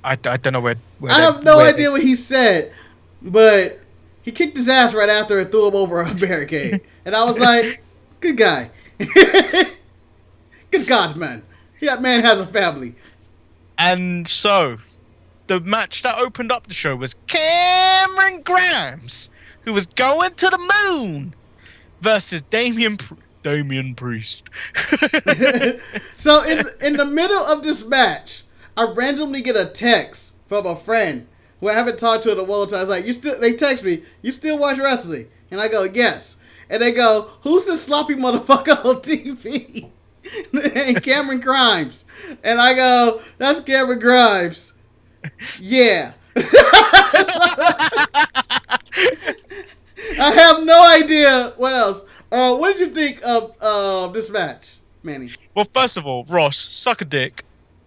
I don't know where I have no idea what he said, but he kicked his ass right after and threw him over a barricade, and I was like, "Good guy, good God, man! That man has a family." And so, the match that opened up the show was Cameron Grimes, who was going to the moon, versus Damian Priest. So in the middle of this match, I randomly get a text from a friend who I haven't talked to in a long time. I was like, they text me, "You still watch wrestling?" And I go, "Yes." And they go, "Who's this sloppy motherfucker on TV?" and Cameron Grimes. And I go, that's Cameron Grimes. Yeah. I have no idea what else. What did you think of this match, Manny? Well, first of all, Ross, suck a dick.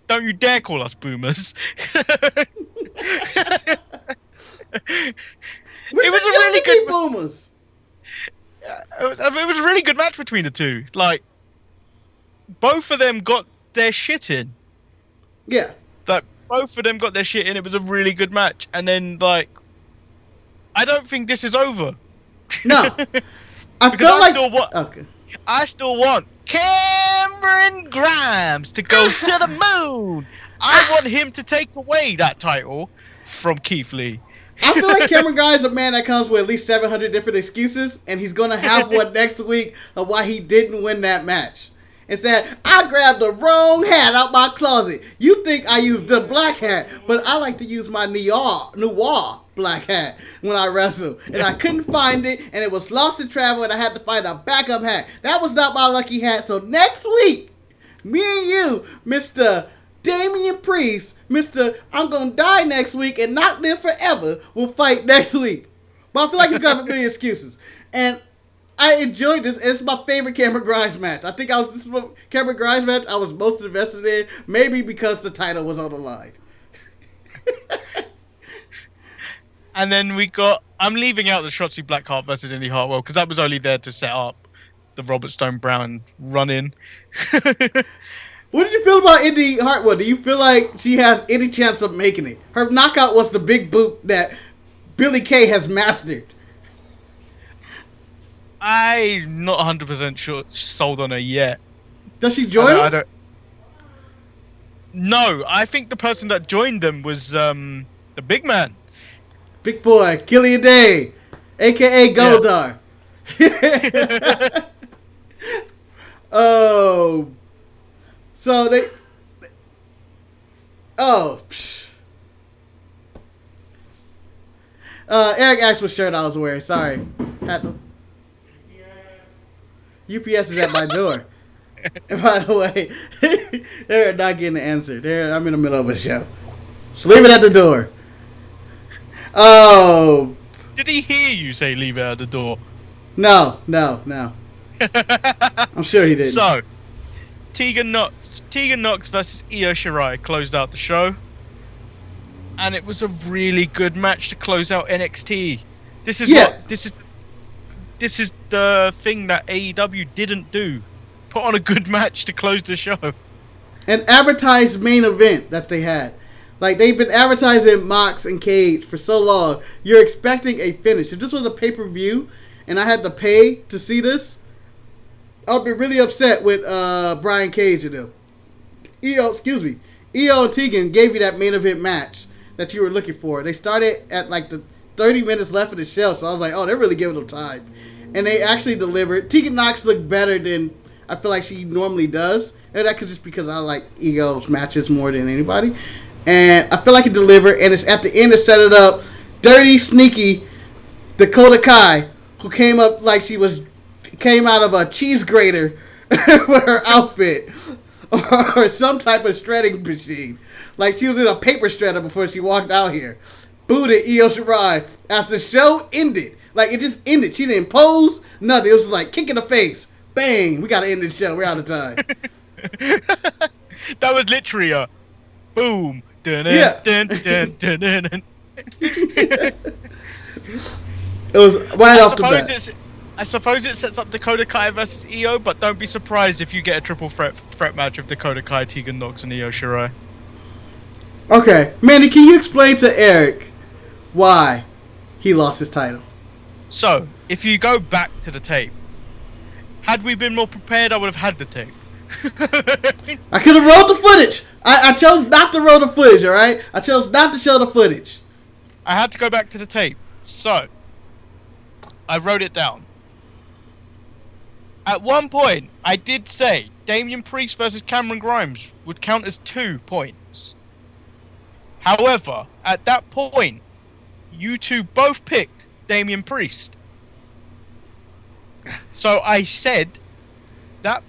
Don't you dare call us boomers. It was a really good boomers. It was a really good match between the two. Like, both of them got their shit in. Yeah. Like, both of them got their shit in. It was a really good match. And then, like, I don't think this is over. No. I still want Cameron Grimes to go to the moon. I want him to take away that title from Keith Lee. I feel like Cameron Grimes is a man that comes with at least 700 different excuses, and he's going to have one next week of why he didn't win that match. And said, I grabbed the wrong hat out my closet. You think I used the black hat, but I like to use my noir black hat when I wrestle. And I couldn't find it, and it was lost in travel, and I had to find a backup hat. That was not my lucky hat. So next week, me and you, Mr. Damian Priest, Mr. I'm going to die next week and not live forever, will fight next week. But I feel like he's got a million excuses. And I enjoyed this. It's my favorite Cameron Grimes match. I think this is what Cameron Grimes match I was most invested in. Maybe because the title was on the line. And then we got... I'm leaving out the Shotzi Blackheart versus Indy Hartwell because that was only there to set up the Robert Stone Brown run-in. What did you feel about Indy Hartwell? Do you feel like she has any chance of making it? Her knockout was the big boot that Billie Kay has mastered. I'm not 100% sure sold on her yet. Does she join? No, I think the person that joined them was the big man. Big boy, Killian Day, a.k.a. Goldar. Yeah. Oh. So they... Oh. Eric asked what shirt I was wearing. Sorry. UPS is at my door. And by the way, they're not getting the answer. I'm in the middle of a show. So leave it at the door. Oh. Did he hear you say leave it at the door? No. I'm sure he didn't. So, Tegan Nox versus Io Shirai closed out the show. And it was a really good match to close out NXT. This is the thing that AEW didn't do. Put on a good match to close the show. An advertised main event that they had. Like, they've been advertising Mox and Cage for so long. You're expecting a finish. If this was a pay-per-view and I had to pay to see this, I'd be really upset with Brian Cage and them. Io and Tegan gave you that main event match that you were looking for. They started at like the 30 minutes left of the show, so I was like, oh, they're really giving them time. And they actually delivered. Tegan Nox looked better than I feel like she normally does. And that could just because I like Io's matches more than anybody. And I feel like it delivered. And it's at the end to set it up. Dirty, sneaky Dakota Kai, who came up like came out of a cheese grater with her outfit. Or some type of shredding machine. Like she was in a paper shredder before she walked out here. Booted Io Shirai as the show ended. Like, it just ended. She didn't pose, nothing. It was like, kick in the face. Bang. We got to end this show. We're out of time. That was literally a boom. Dun, yeah. Dun, dun, dun, dun, dun. It was right off the bat. I suppose it sets up Dakota Kai versus Io, but don't be surprised if you get a triple threat match of Dakota Kai, Tegan Nox, and Io Shirai. Okay. Manny, can you explain to Eric why he lost his title? So, if you go back to the tape, had we been more prepared, I would have had the tape. I could have rolled the footage. I chose not to roll the footage, alright? I chose not to show the footage. I had to go back to the tape. So, I wrote it down. At one point, I did say Damian Priest versus Cameron Grimes would count as 2 points. However, at that point, you two both picked Damian Priest. So I said that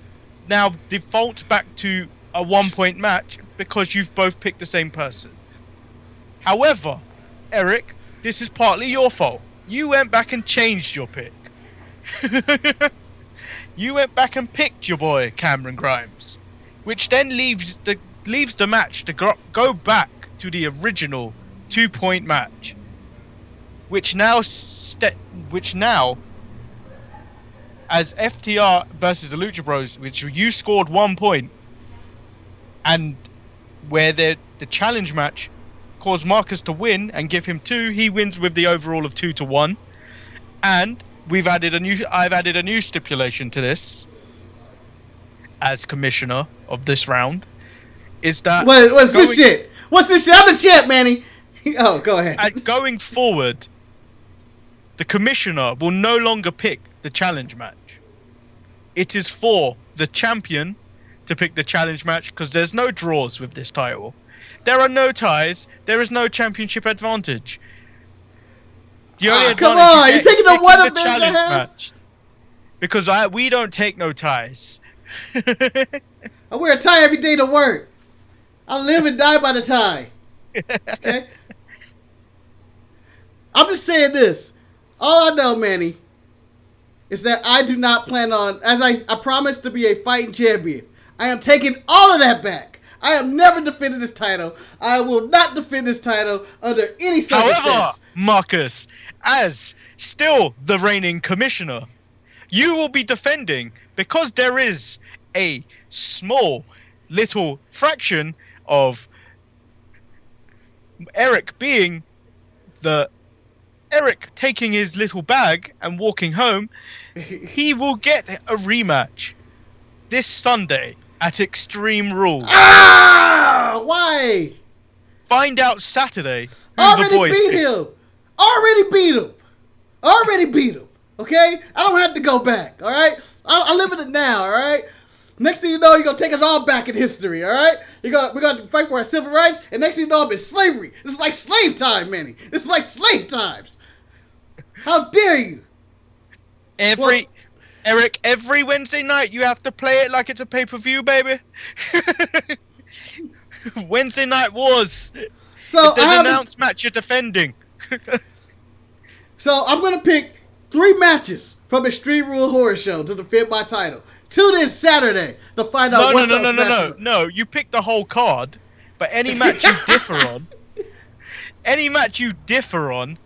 now defaults back to a 1-point match because you've both picked the same person. However, Eric, this is partly your fault. You went back and changed your pick. You went back and picked your boy Cameron Grimes, which then leaves the match to go back to the original 2-point match, which now as FTR versus the Lucha Bros, which you scored 1 point, and where the challenge match caused Marcus to win and give him 2, he wins with the overall of 2-1, and I've added a new stipulation to this as commissioner of this round. Is that what's this shit? What's this shit? I'm the champ, Manny. Oh, go ahead. And going forward, the commissioner will no longer pick the challenge match. It is for the champion to pick the challenge match because there's no draws with this title. There are no ties. There is no championship advantage. The only advantage come on, you're taking the one the challenge match because we don't take no ties. I wear a tie every day to work. I live and die by the tie. Okay. I'm just saying this. All I know, Manny, is that I do not plan on, as I promised to be a fighting champion. I am taking all of that back. I am never defending this title. I will not defend this title under any circumstance. However, Marcus, as still the reigning commissioner, you will be defending because there is a small little fraction of Eric taking his little bag and walking home. He will get a rematch this Sunday at Extreme Rules. Ah! Why? Find out Saturday who Already the boys beat pick. him. Already beat him. Okay? I don't have to go back. All right? I live in it now. All right? Next thing you know, you're going to take us all back in history. All right? We're going to fight for our civil rights. And next thing you know, I'm in slavery. This is like slave time, Manny. This is like slave times. How dare you? Eric, every Wednesday night you have to play it like it's a pay-per-view, baby. Wednesday Night Wars. So if there's an announced match you're defending. So I'm going to pick 3 matches from Extreme Rule Horror Show to defend my title. Tune in Saturday to find out what those matches are. No, you pick the whole card, but any match you differ on,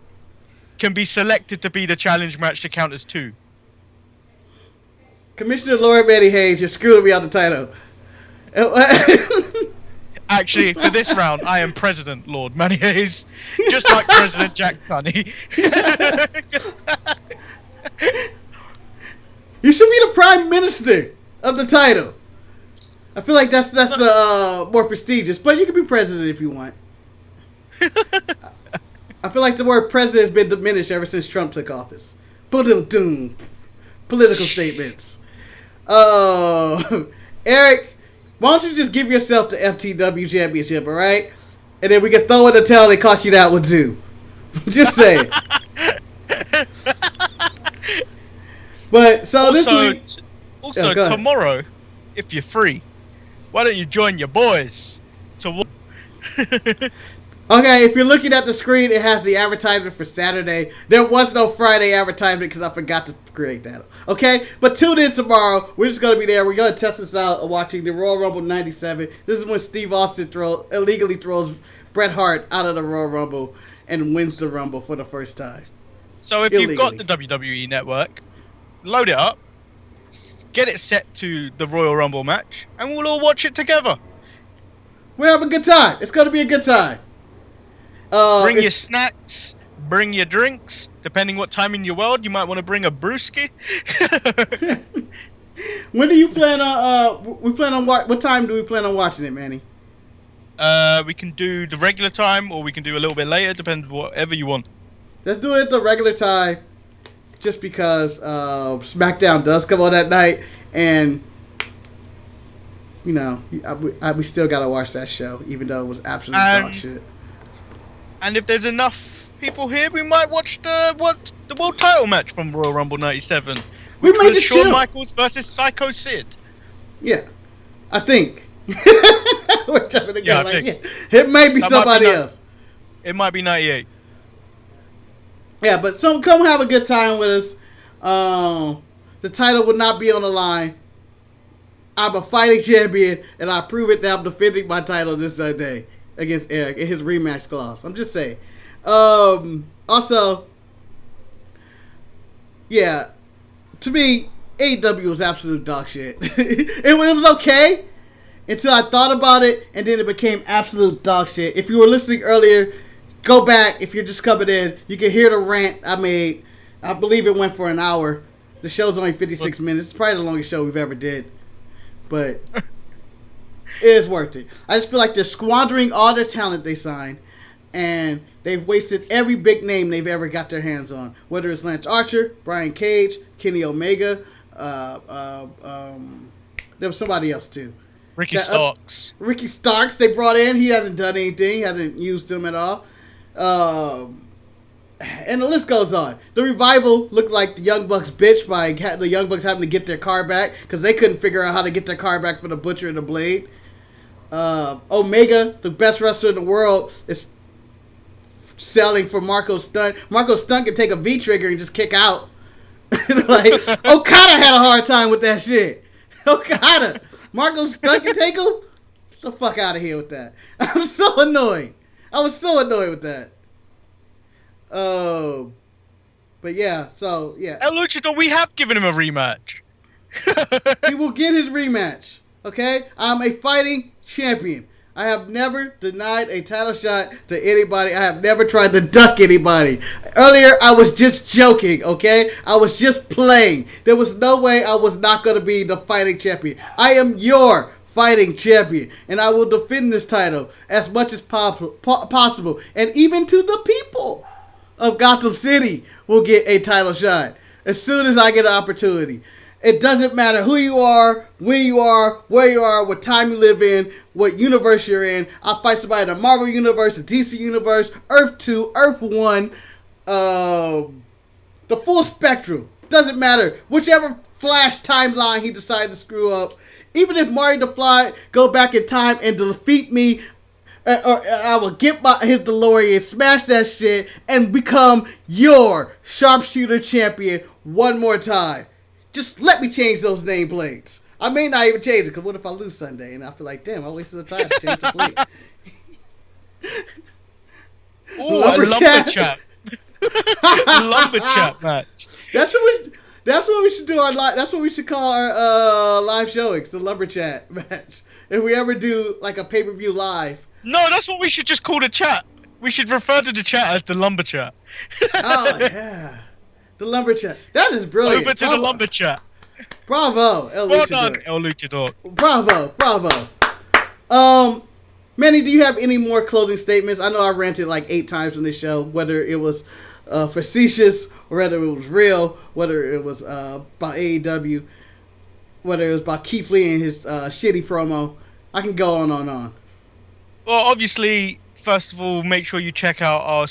can be selected to be the challenge match to count as 2. Commissioner Lord Manny Hayes, you're screwing me on the title. Actually, for this round, I am President Lord Manny Hayes, just like President Jack Tunney. You should be the Prime Minister of the title. I feel like that's the more prestigious, but you can be president if you want. I feel like the word president has been diminished ever since Trump took office. Boom, political statements. Eric, why don't you just give yourself the FTW championship, all right? And then we can throw in the towel they cost you that one too. Just saying. But so also, this week. Also, tomorrow, if you're free, why don't you join your boys to? Okay, if you're looking at the screen, it has the advertisement for Saturday. There was no Friday advertisement because I forgot to create that. Okay? But tune in tomorrow. We're just going to be there. We're going to test this out watching the Royal Rumble 97. This is when Steve Austin illegally throws Bret Hart out of the Royal Rumble and wins the Rumble for the first time. So if you've got the WWE Network, load it up, get it set to the Royal Rumble match, and we'll all watch it together. We'll have a good time. It's going to be a good time. Bring your snacks, bring your drinks. Depending what time in your world, you might want to bring a brewski. When do you plan on? What time do we plan on watching it, Manny? We can do the regular time, or we can do a little bit later. Depends whatever you want. Let's do it the regular time, just because SmackDown does come on that night, and you know we still gotta watch that show, even though it was absolute dog shit. And if there's enough people here, we might watch the world title match from Royal Rumble 97. We Which might was just Shawn chill. Michaels versus Psycho Sid. Yeah, I think. We're jumping the gun. I Like, think. yeah, it may be somebody else. It might be 98. Yeah, but come have a good time with us. The title will not be on the line. I'm a fighting champion, and I prove it that I'm defending my title this Sunday against Eric in his rematch clause. I'm just saying. Also, yeah, to me, AEW was absolute dog shit. It was okay until I thought about it, and then it became absolute dog shit. If you were listening earlier, go back. If you're just coming in, you can hear the rant I made. I believe it went for an hour. The show's only 56 minutes. It's probably the longest show we've ever did. But it is worth it. I just feel like they're squandering all their talent they signed, and they've wasted every big name they've ever got their hands on. Whether it's Lance Archer, Brian Cage, Kenny Omega, there was somebody else too. Ricky Starks. Ricky Starks they brought in. He hasn't done anything. He hasn't used them at all. And the list goes on. The Revival looked like the Young Bucks bitch by the Young Bucks having to get their car back because they couldn't figure out how to get their car back from the Butcher and the Blade. Omega, the best wrestler in the world, is selling for Marco Stunt. Marco Stunt can take a V-trigger and just kick out. Like, Okada had a hard time with that shit. Okada. Marco Stunt can take him? Get the fuck out of here with that. I'm so annoyed. I was so annoyed with that. But yeah, so yeah. El Luchador, we have given him a rematch. He will get his rematch. Okay? I'm a fighting champion. I have never denied a title shot to anybody. I have never tried to duck anybody. Earlier, I was just joking, okay? I was just playing. There was no way I was not going to be the fighting champion. I am your fighting champion, and I will defend this title as much as possible. And even to the people of Gotham City will get a title shot as soon as I get an opportunity. It doesn't matter who you are, when you are, where you are, what time you live in, what universe you're in. I'll fight somebody in the Marvel Universe, the DC Universe, Earth 2, Earth 1, the full spectrum. Doesn't matter. Whichever Flash timeline he decides to screw up. Even if Marty the Fly go back in time and defeat me, or I will get his DeLorean, smash that shit, and become your Sharpshooter Champion one more time. Just let me change those nameplates. I may not even change it, because what if I lose Sunday? And I feel like, damn, I wasted the time to change the plate. Ooh, lumberchat. Lumberchat match. That's what we should do. That's what we should call our live showings, the lumberchat match. If we ever do like a pay-per-view live. No, that's what we should just call the chat. We should refer to the chat as the lumber chat. Oh yeah, the lumber chat. That is brilliant. Over to the lumber chat. Bravo, El Well Luchador. done, El Luchador. Bravo. Manny, do you have any more closing statements? I know I ranted like 8 times on this show, whether it was facetious or whether it was real, whether it was about AEW, whether it was about Keith Lee and his shitty promo. I can go on and on. Well, obviously, first of all, make sure you check out our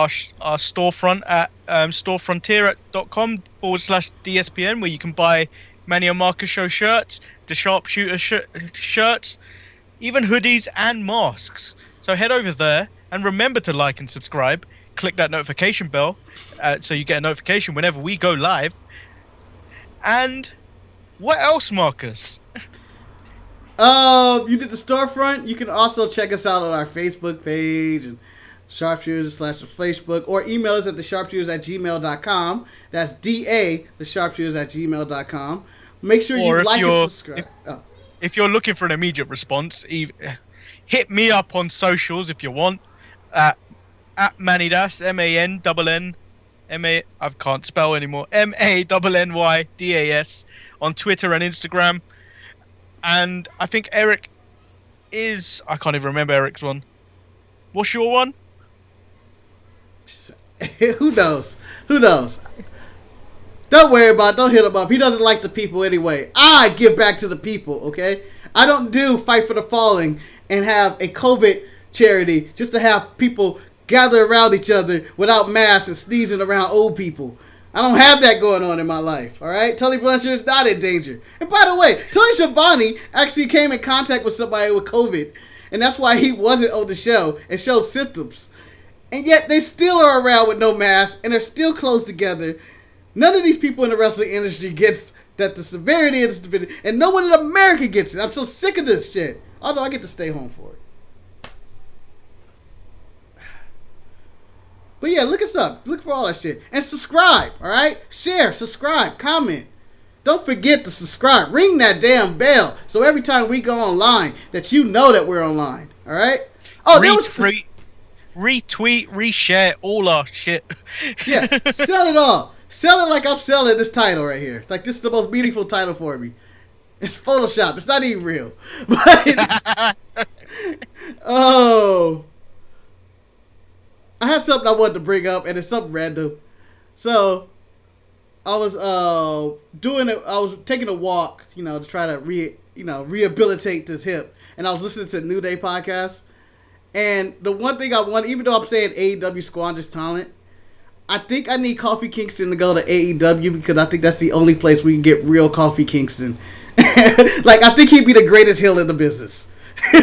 storefront at storefrontier.com/DSPN, where you can buy Manny and Marcus Show shirts, the Sharpshooter shirts, even hoodies and masks. So head over there and remember to like and subscribe. Click that notification bell so you get a notification whenever we go live. And what else, Marcus? You did the storefront. You can also check us out on our Facebook page and Sharpshooters/Facebook, or email us at thesharpshooters@gmail.com. That's thesharpshooters@gmail.com. Make sure you like and subscribe. If you're looking for an immediate response, hit me up on socials if you want. At Manidas, I can't spell anymore. MANNYDAS on Twitter and Instagram. And I think Eric is... I can't even remember Eric's one. What's your one? Who knows? Don't worry about it. Don't hit him up. He doesn't like the people anyway. I give back to the people, okay? I don't do Fight for the Fallen and have a COVID charity just to have people gather around each other without masks and sneezing around old people. I don't have that going on in my life, all right? Tully Blanchard is not in danger. And by the way, Tony Schiavone actually came in contact with somebody with COVID, and that's why he wasn't on the show and showed symptoms. And yet they still are around with no mask, and they're still close together. None of these people in the wrestling industry gets that the severity of this divinity, and no one in America gets it. I'm so sick of this shit. Although I get to stay home for it. But yeah, look us up. Look for all that shit. And subscribe, alright? Share, subscribe, comment. Don't forget to subscribe. Ring that damn bell so every time we go online that you know that we're online. Alright? Oh, retweet, reshare all our shit. Yeah, sell it all. Sell it like I'm selling this title right here. Like this is the most meaningful title for me. It's Photoshop. It's not even real. But oh. I have something I wanted to bring up, and it's something random. So, I was I was taking a walk, to try to rehabilitate this hip, and I was listening to the New Day podcast. And the one thing I want, even though I'm saying AEW squanders talent, I think I need Kofi Kingston to go to AEW because I think that's the only place we can get real Kofi Kingston. Like, I think he'd be the greatest heel in the business.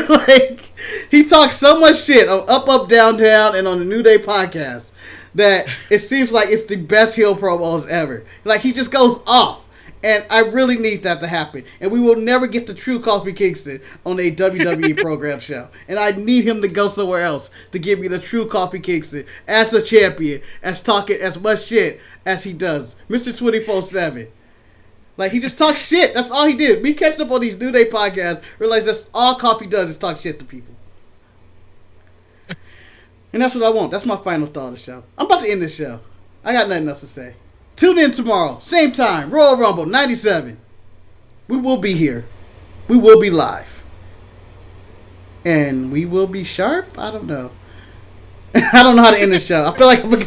Like, he talks so much shit on Up, Up, Down, Down and on the New Day podcast that it seems like it's the best heel promos ever. Like, he just goes off. And I really need that to happen. And we will never get the true Kofi Kingston on a WWE program show. And I need him to go somewhere else to give me the true Kofi Kingston as a champion, as talking as much shit as he does. Mr. 24/7. Like, he just talks shit. That's all he did. Me catching up on these New Day podcasts, realize that's all Kofi does is talk shit to people. And that's what I want. That's my final thought of the show. I'm about to end this show. I got nothing else to say. Tune in tomorrow. Same time. Royal Rumble 97. We will be here. We will be live. And we will be sharp? I don't know. I don't know how to end this show. I feel like we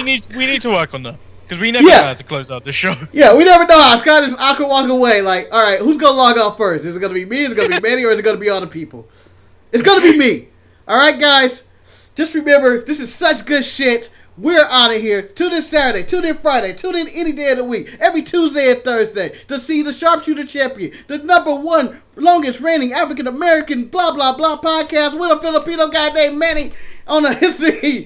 need to work on that. Because we never know how to close out the show. Yeah, we never know how. It's kind of just awkward walk away. Like, all right, who's going to log off first? Is it going to be me? Is it going to be Manny? Or is it going to be other people? It's going to be me. All right, guys. Just remember, this is such good shit. We're out of here. Tune in Saturday. Tune in Friday. Tune in any day of the week. Every Tuesday and Thursday to see the Sharpshooter Champion, the #1 longest reigning African American blah blah blah podcast with a Filipino guy named Manny on the history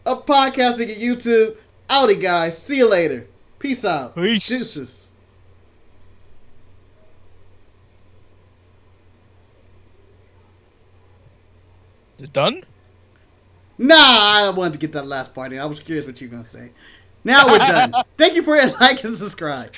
of podcasting at YouTube. Outie, guys. See you later. Peace out. Peace. Deuces. Is it done? Nah, I wanted to get that last part in. I was curious what you were going to say. Now we're done. Thank you for your like and subscribe.